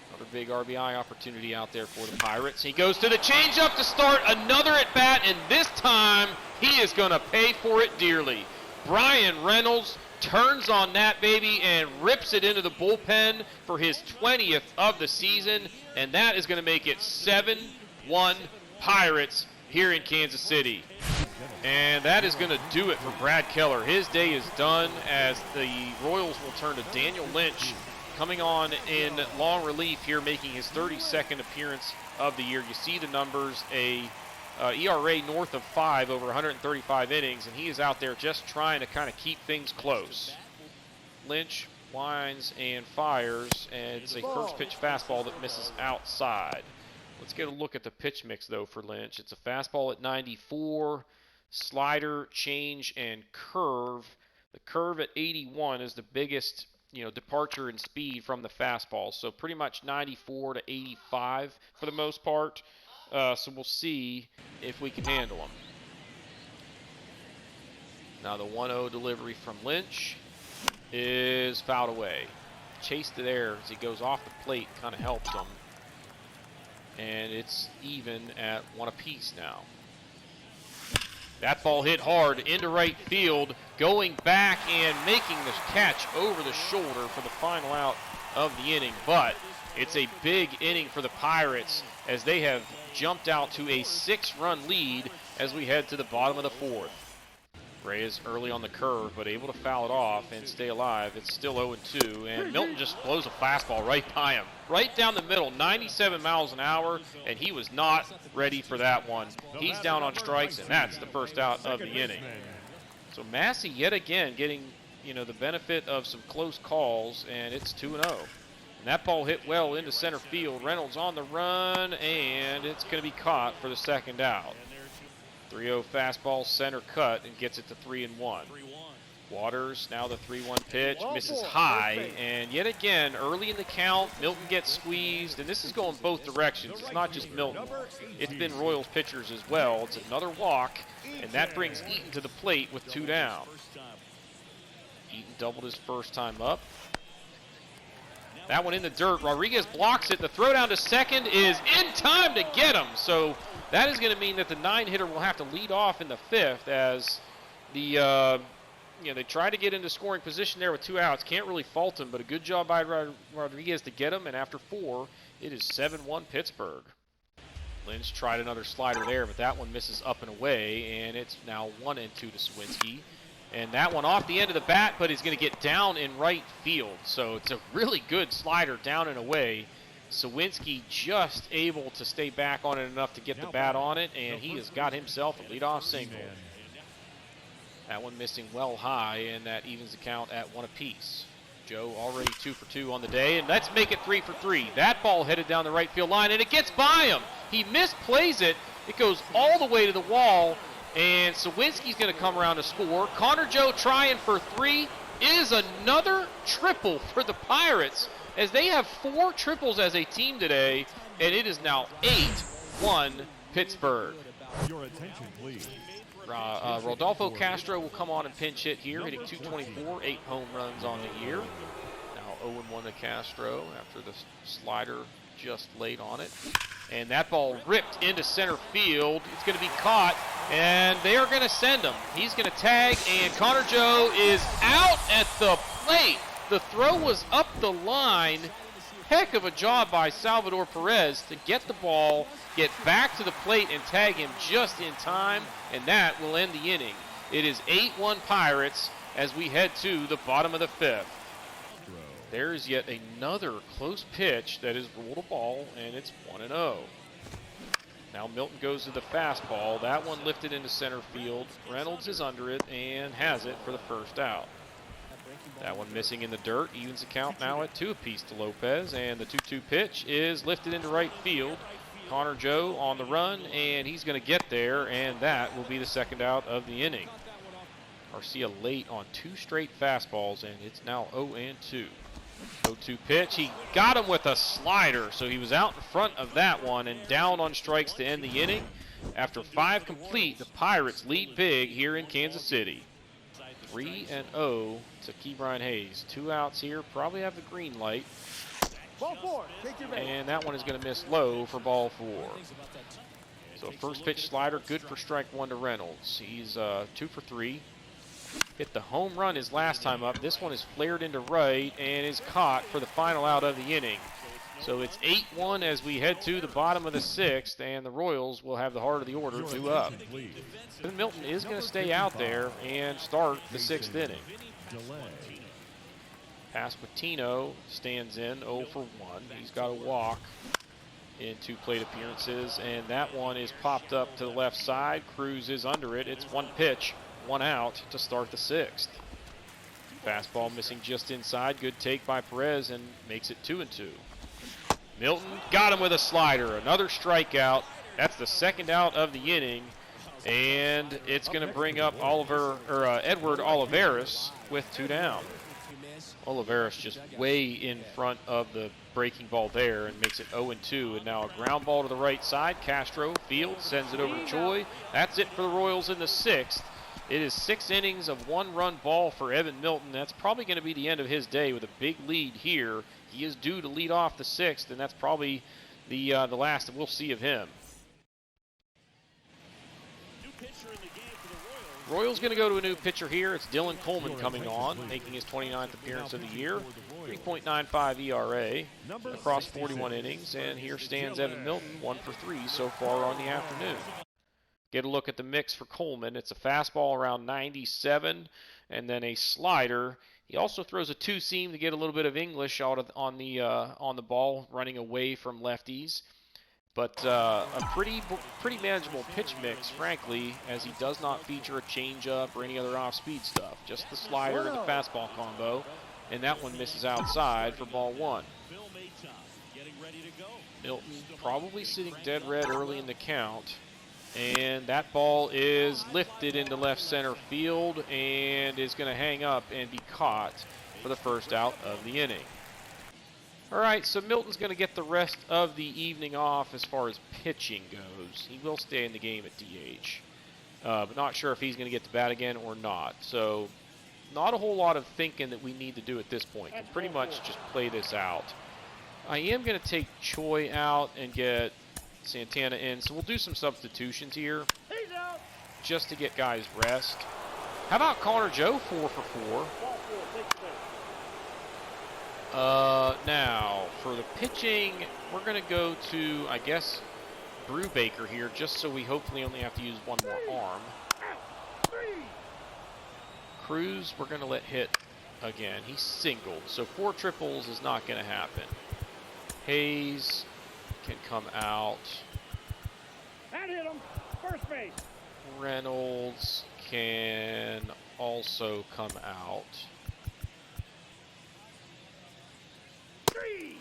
Another big RBI opportunity out there for the Pirates. He goes to the changeup to start another at bat, and this time he is going to pay for it dearly. Brian Reynolds turns on that baby and rips it into the bullpen for his 20th of the season, and that is going to make it 7-1 Pirates here in Kansas City. And that is going to do it for Brad Keller. His day is done as the Royals will turn to Daniel Lynch coming on in long relief here, making his 32nd appearance of the year. You see the numbers, ERA north of 5 over 135 innings, and he is out there just trying to kind of keep things close. Lynch winds and fires, and it's a first pitch fastball that misses outside. Let's get a look at the pitch mix, though, for Lynch. It's a fastball at 94, slider, change, and curve. The curve at 81 is the biggest, departure in speed from the fastball. So pretty much 94 to 85 for the most part. So we'll see if we can handle them. Now the 1-0 delivery from Lynch is fouled away. Chased it there as he goes off the plate, kind of helps him. And it's even at 1 apiece now. That ball hit hard into right field, going back and making the catch over the shoulder for the final out of the inning. But it's a big inning for the Pirates as they have jumped out to a 6-run lead as we head to the bottom of the 4th. Reyes early on the curve, but able to foul it off and stay alive. It's still 0-2, and Milton just blows a fastball right by him. Right down the middle, 97 miles an hour, and he was not ready for that one. He's down on strikes, and that's the first out of the inning. So Massey yet again getting, the benefit of some close calls, and it's 2-0. And that ball hit well into center field. Reynolds on the run, and it's going to be caught for the second out. 3-0 fastball, center cut, and gets it to 3-1. Waters, now the 3-1 pitch, misses high, and yet again, early in the count, Milton gets squeezed, and this is going both directions. It's not just Milton. It's been Royals pitchers as well. It's another walk, and that brings Eaton to the plate with 2 down. Eaton doubled his first time up. That one in the dirt. Rodriguez blocks it. The throw down to second is in time to get him. So that is going to mean that the 9-hitter will have to lead off in the 5th as the, they try to get into scoring position there with 2 outs. Can't really fault him, but a good job by Rodriguez to get him. And after 4, it is 7-1 Pittsburgh. Lynch tried another slider there, but that one misses up and away, and it's now 1-2 to Sawinski. And that one off the end of the bat, but he's going to get down in right field. So it's a really good slider down and away. Sawinski just able to stay back on it enough to get the bat on it, and he has got himself a leadoff single. That one missing well high, and that evens the count at 1 apiece. Joe already 2 for 2 on the day, and let's make it 3 for 3. That ball headed down the right field line, and it gets by him. He misplays it. It goes all the way to the wall, and Sawinski's going to come around to score. Connor Joe trying for 3 is another triple for the Pirates, as they have 4 triples as a team today, and it is now 8-1 Pittsburgh. Your attention, please. Rodolfo Castro will come on and pinch hit here, hitting .224, 8 home runs on the year. Now 0-1 to Castro after the slider just laid on it. And that ball ripped into center field. It's going to be caught, and they are going to send him. He's going to tag, and Connor Joe is out at the plate. The throw was up the line. Heck of a job by Salvador Perez to get the ball, get back to the plate, and tag him just in time, and that will end the inning. It is 8-1 Pirates as we head to the bottom of the 5th. There's yet another close pitch that is ruled a ball, and it's 1-0. Now Milton goes to the fastball. That one lifted into center field. Reynolds is under it and has it for the first out. That one missing in the dirt, evens the count now at 2 apiece to Lopez, and the 2-2 pitch is lifted into right field. Connor Joe on the run, and he's going to get there, and that will be the second out of the inning. Garcia late on 2 straight fastballs, and it's now 0-2. 0-2 pitch, he got him with a slider, so he was out in front of that one and down on strikes to end the inning. After 5 complete, the Pirates lead big here in Kansas City. 3-0 to Ke'Bryan Hayes. 2 outs here, probably have the green light. And that one is going to miss low for ball 4. So first pitch slider, good for strike 1 to Reynolds. He's 2 for 3. Hit the home run his last time up. This one is flared into right and is caught for the final out of the inning. So it's 8-1 as we head to the bottom of the 6th, and the Royals will have the heart of the order 2 up. Then Milton is going to stay out there and start the 6th inning. Pasquantino stands in 0 for 1. He's got a walk in 2 plate appearances, and that one is popped up to the left side. Cruz is under it. It's 1 pitch, 1 out to start the 6th. Fastball missing just inside. Good take by Perez, and makes it 2-2. Milton got him with a slider. Another strikeout. That's the second out of the inning, and it's going to bring up Edward Olivares with 2 down. Olivares just way in front of the breaking ball there and makes it 0-2, and now a ground ball to the right side. Castro fields, sends it over to Choi. That's it for the Royals in the 6th. It is 6 innings of 1-run ball for Evan Milton. That's probably going to be the end of his day with a big lead here. He is due to lead off the 6th, and that's probably the last that we'll see of him. Royals going to go to a new pitcher here. It's Dylan Coleman coming on, making his 29th appearance of the year. 3.95 ERA across 41 innings, and here stands Evan Milton, 1 for 3 so far on the afternoon. Get a look at the mix for Coleman. It's a fastball around 97, and then a slider. He also throws a 2-seam to get a little bit of English out on the ball, running away from lefties. But a pretty manageable pitch mix, frankly, as he does not feature a changeup or any other off-speed stuff. Just the slider and the fastball combo, and that one misses outside for ball 1. Milton probably sitting dead red early in the count, and that ball is lifted into left center field and is going to hang up and be caught for the first out of the inning. All right, so Milton's going to get the rest of the evening off as far as pitching goes. He will stay in the game at DH, but not sure if he's going to get to bat again or not. So not a whole lot of thinking that we need to do at this point. We'll pretty much just play this out. I am going to take Choi out and get Santana in, so we'll do some substitutions here just to get guys rest. How about Connor Joe 4 for 4? Now, for the pitching, we're going to go to, I guess, Brubaker here, just so we hopefully only have to use 1 more arm. Cruz, we're going to let hit again. He's singled, so 4 triples is not going to happen. Hayes can come out. That hit him. First base. Reynolds can also come out. 3.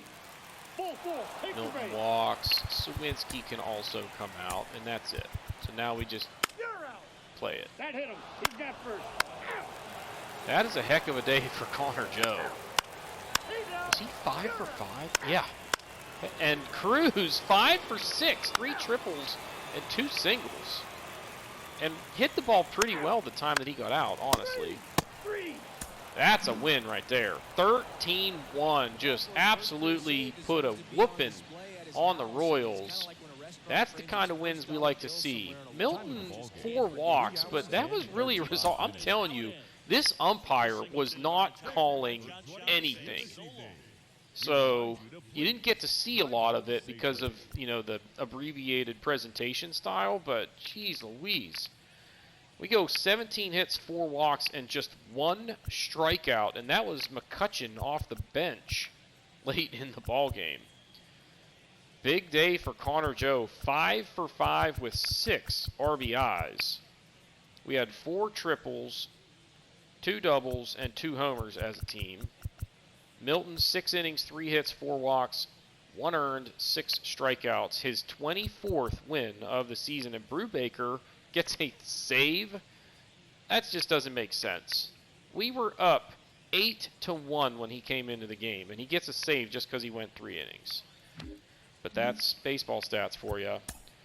Full 4. Take the Milton base. walks. Sawinski can also come out, and that's it. So now we just You're out. play it. That hit him. He's got first. Out. That is a heck of a day for Connor Joe. He's out. Was he 5 for 5? Yeah. And Cruz, 5 for 6. 3 triples and 2 singles. And hit the ball pretty well the time that he got out, honestly. 3. That's a win right there. 13-1. Just absolutely put a whooping on the Royals. That's the kind of wins we like to see. Milton, 4 walks, but that was really a result. I'm telling you, this umpire was not calling anything. So you didn't get to see a lot of it because of, you know, the abbreviated presentation style, but geez Louise. We go 17 hits, 4 walks, and just 1 strikeout, and that was McCutchen off the bench late in the ball game. Big day for Connor Joe, 5 for 5 with 6 RBIs. We had 4 triples, 2 doubles, and 2 homers as a team. Milton, 6 innings, 3 hits, 4 walks, 1 earned, 6 strikeouts. His 24th win of the season. And Brubaker gets a save. That just doesn't make sense. We were up 8-1 when he came into the game, and he gets a save just because he went 3 innings. But that's baseball stats for you.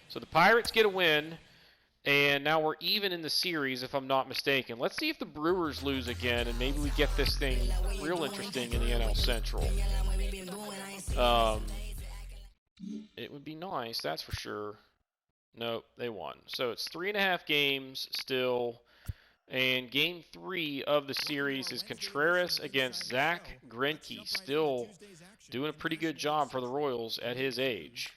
So the Pirates get a win. And now we're even in the series, if I'm not mistaken. Let's see if the Brewers lose again, and maybe we get this thing real interesting in the NL Central. It would be nice, that's for sure. Nope, they won. So it's 3.5 games still. And game 3 of the series is Contreras against Zach Greinke. Still doing a pretty good job for the Royals at his age.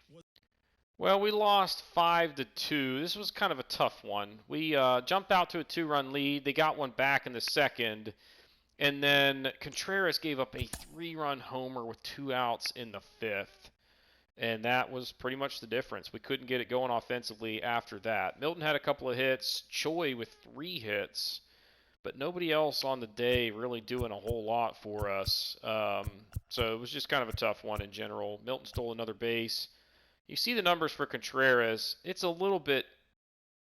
Well, we lost 5-2. This was kind of a tough one. We jumped out to a 2-run lead. They got one back in the second. And then Contreras gave up a 3-run homer with 2 outs in the 5th. And that was pretty much the difference. We couldn't get it going offensively after that. Milton had a couple of hits. Choi with 3 hits. But nobody else on the day really doing a whole lot for us. So it was just kind of a tough one in general. Milton stole another base. You see the numbers for Contreras. It's a little bit,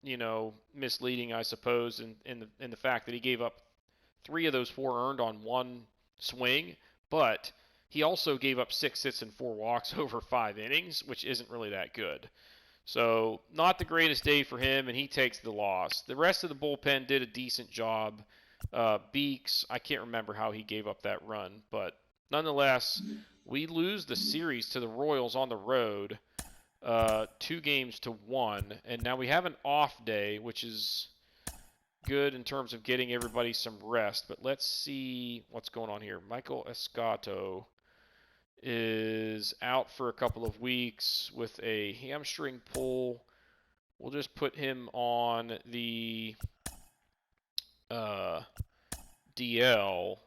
you know, misleading, I suppose, in the fact that he gave up 3 of those 4 earned on 1 swing, but he also gave up 6 hits and 4 walks over 5 innings, which isn't really that good. So not the greatest day for him, and he takes the loss. The rest of the bullpen did a decent job. Beeks, I can't remember how he gave up that run, but nonetheless, we lose the series to the Royals on the road. 2-1, and now we have an off day, which is good in terms of getting everybody some rest. But let's see what's going on here. Michael Escato is out for a couple of weeks with a hamstring pull. We'll just put him on the DL.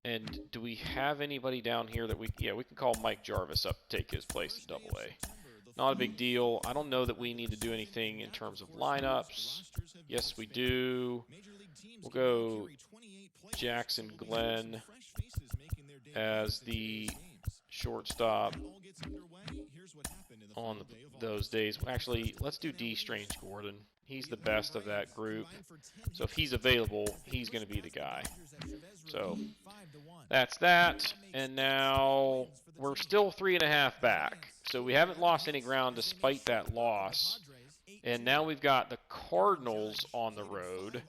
And do we have anybody down here that we can call Mike Jarvis up to take his place at AA. Not a big deal. I don't know that we need to do anything in terms of lineups. Yes, we do. We'll go Jackson Glenn as the shortstop on those days. Actually, let's do D. Strange Gordon. He's the best of that group. So if he's available, he's going to be the guy. So that's that. And now we're still 3.5 back. So we haven't lost any ground despite that loss. And now we've got the Cardinals on the road.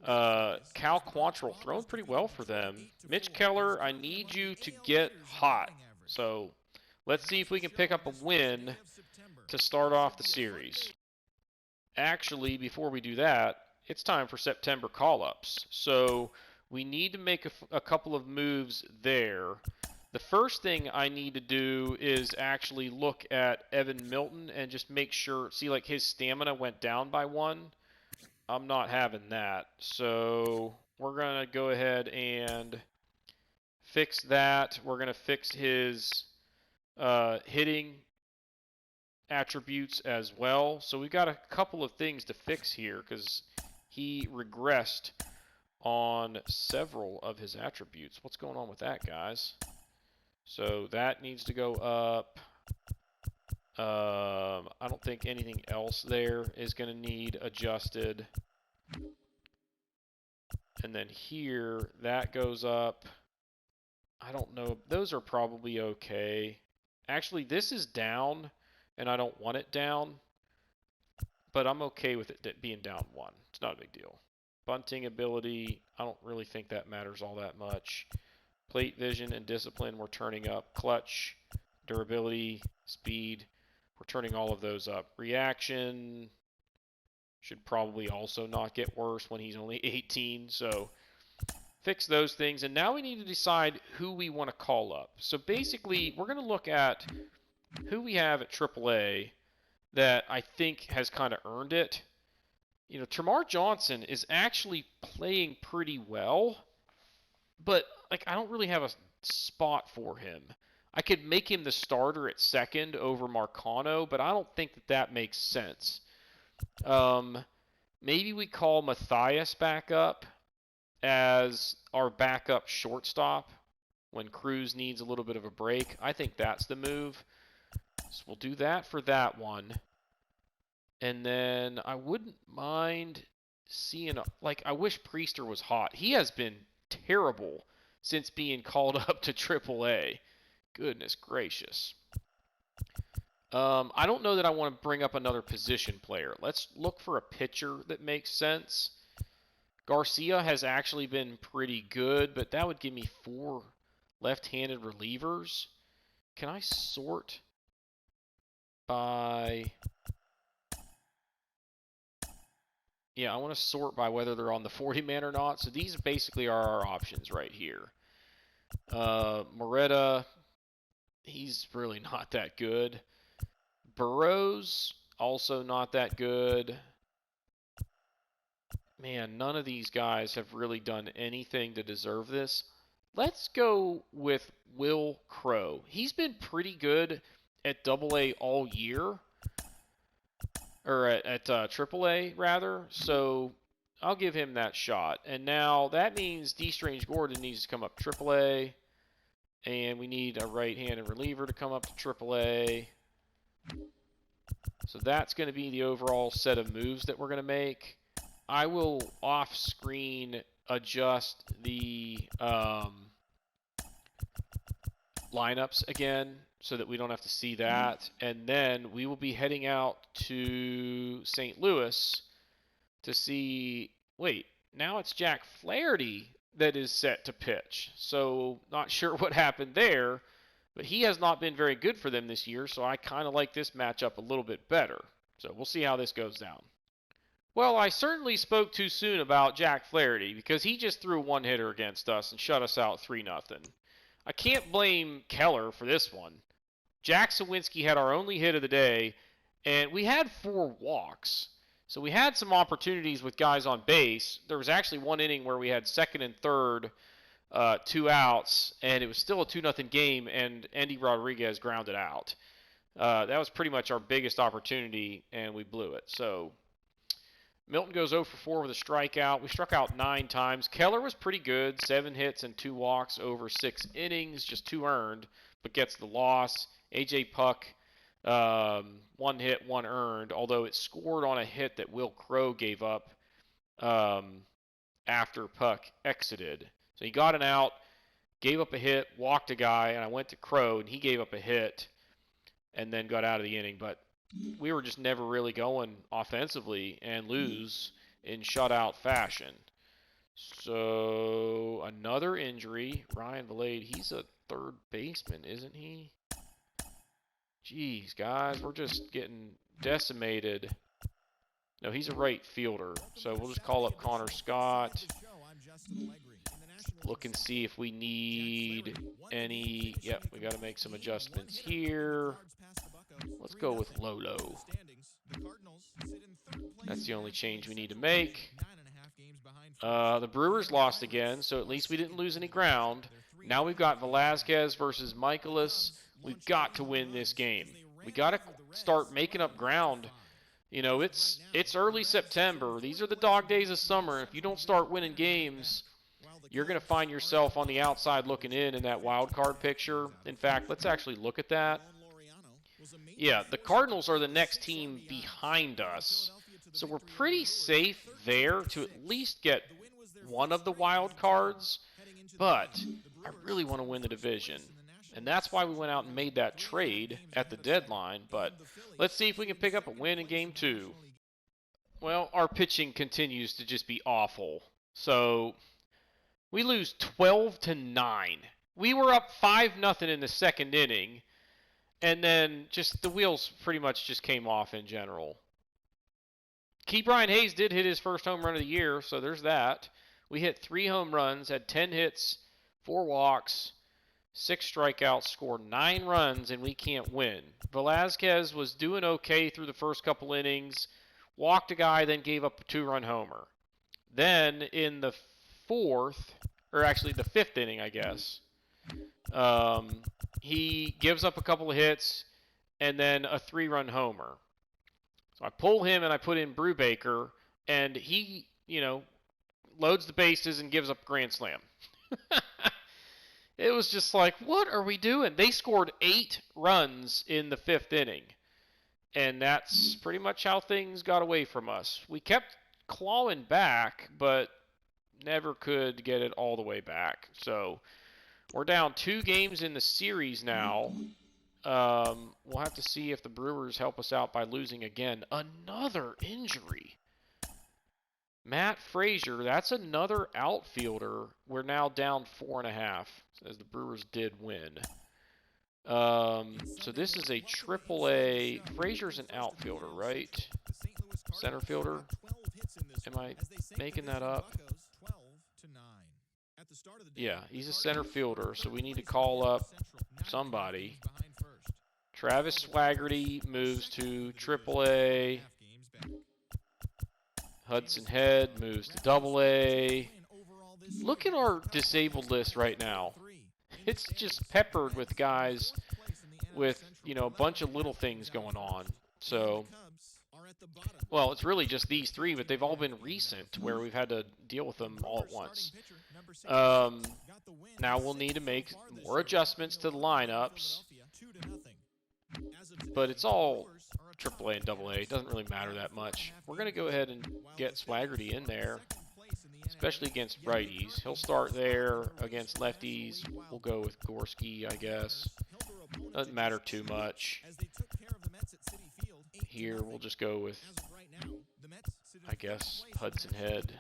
Cal Quantrill throwing pretty well for them. Mitch Keller, I need you to get hot. So let's see if we can pick up a win to start off the series. Actually, before we do that, it's time for September call-ups. So we need to make a couple of moves there. The first thing I need to do is actually look at Evan Milton and just make sure, see like his stamina went down by 1. I'm not having that. So we're going to go ahead and fix that. We're going to fix his hitting attributes as well. So we've got a couple of things to fix here because he regressed on several of his attributes. What's going on with that, guys? So that needs to go up. I don't think anything else there is going to need adjusted. And then here, that goes up. I don't know. Those are probably okay. Actually, this is down, and I don't want it down. But I'm okay with it being down 1. It's not a big deal. Bunting ability, I don't really think that matters all that much. Plate vision and discipline, we're turning up. Clutch, durability, speed, we're turning all of those up. Reaction should probably also not get worse when he's only 18. So fix those things. And now we need to decide who we want to call up. So basically, we're going to look at who we have at AAA that I think has kind of earned it. You know, Termarr Johnson is actually playing pretty well, but like I don't really have a spot for him. I could make him the starter at second over Marcano, but I don't think that makes sense. Maybe we call Matthias back up as our backup shortstop when Cruz needs a little bit of a break. I think that's the move. So we'll do that for that one. And then I wouldn't mind seeing, like, I wish Priester was hot. He has been terrible since being called up to AAA. Goodness gracious. I don't know that I want to bring up another position player. Let's look for a pitcher that makes sense. Garcia has actually been pretty good, but that would give me 4 left-handed relievers. Can I sort by... Yeah, I want to sort by whether they're on the 40-man or not. So these basically are our options right here. Moretta, he's really not that good. Burrows, also not that good. Man, none of these guys have really done anything to deserve this. Let's go with Will Crow. He's been pretty good at AA all year. Or at AAA, rather. So I'll give him that shot. And now that means D. Strange Gordon needs to come up to AAA. And we need a right-handed reliever to come up to AAA. So that's going to be the overall set of moves that we're going to make. I will off-screen adjust the lineups again so that we don't have to see that. And then we will be heading out to St. Louis to see... Wait, now it's Jack Flaherty that is set to pitch. So not sure what happened there, but he has not been very good for them this year, so I kind of like this matchup a little bit better. So we'll see how this goes down. Well, I certainly spoke too soon about Jack Flaherty because he just threw a one-hitter against us and shut us out 3-0. I can't blame Keller for this one. Jack Sawinski had our only hit of the day, and we had 4 walks. So we had some opportunities with guys on base. There was actually one inning where we had second and third, 2 outs, and it was still a 2-0 game, and Andy Rodriguez grounded out. That was pretty much our biggest opportunity, and we blew it. So Milton goes 0 for 4 with a strikeout. We struck out 9 times. Keller was pretty good, 7 hits and 2 walks over 6 innings, just 2 earned, but gets the loss. A.J. Puck, 1 hit, 1 earned, although it scored on a hit that Will Crow gave up after Puck exited. So he got an out, gave up a hit, walked a guy, and I went to Crow, and he gave up a hit and then got out of the inning. But we were just never really going offensively and lose in shutout fashion. So another injury. Ryan Valade, he's a third baseman, isn't he? Jeez, guys, we're just getting decimated. No, he's a right fielder. So we'll just call up Connor Scott. Look and see if we need any. Yep, we got to make some adjustments here. Let's go with Lolo. That's the only change we need to make. The Brewers lost again, so at least we didn't lose any ground. Now we've got Velazquez versus Michaelis. We've got to win this game. We got to start making up ground. You know, it's early September. These are the dog days of summer. If you don't start winning games, you're going to find yourself on the outside looking in that wild card picture. In fact, let's actually look at that. Yeah, the Cardinals are the next team behind us. So we're pretty safe there to at least get one of the wild cards. But I really want to win the division. And that's why we went out and made that trade at the deadline. But let's see if we can pick up a win in Game 2. Well, our pitching continues to just be awful. So we lose 12-9. We were up 5-0 in the second inning. And then just the wheels pretty much just came off in general. Brian Hayes did hit his first home run of the year, so there's that. We hit 3 home runs, had 10 hits, 4 walks, 6 strikeouts, scored 9 runs, and we can't win. Velazquez was doing okay through the first couple innings, walked a guy, then gave up a 2-run homer. Then in the fifth inning, I guess, he gives up a couple of hits and then a 3-run homer. So I pull him and I put in Brubaker, and he, loads the bases and gives up a grand slam. It was just like, what are we doing? They scored 8 runs in the 5th inning, and that's pretty much how things got away from us. We kept clawing back, but never could get it all the way back. So we're down 2 games in the series now. We'll have to see if the Brewers help us out by losing again. Another injury. Matt Frazier, that's another outfielder. We're now down 4.5, as the Brewers did win. So this is a AAA. Frazier's an outfielder, right? Center fielder? Am I making that up? Yeah, he's a center fielder, so we need to call up somebody. Travis Swaggerty moves to AAA. Hudson Head moves to AA. Look at our disabled list right now. It's just peppered with guys with, a bunch of little things going on. So, well, it's really just these 3, but they've all been recent where we've had to deal with them all at once. Now we'll need to make more adjustments to the lineups. But it's all AAA and AA. It doesn't really matter that much. We're going to go ahead and get Swaggerty in there, especially against righties. He'll start there against lefties. We'll go with Gorski, I guess. Doesn't matter too much. Here, we'll just go with, I guess, Hudson Head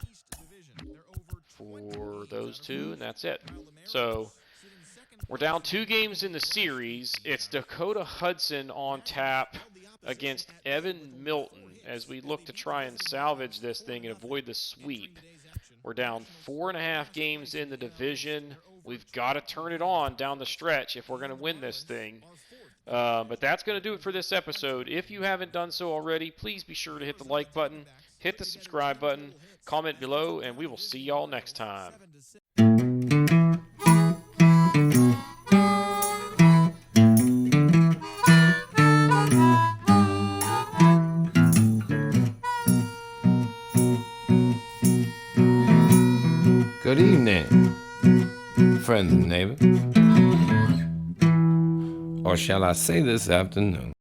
for those 2, and that's it. So we're down 2 games in the series. It's Dakota Hudson on tap against Evan Milton as we look to try and salvage this thing and avoid the sweep. We're down 4.5 games in the division. We've got to turn it on down the stretch if we're going to win this thing. But that's going to do it for this episode. If you haven't done so already, please be sure to hit the like button, hit the subscribe button, comment below, and we will see y'all next time. Good evening, friends and neighbors. Or shall I say this afternoon?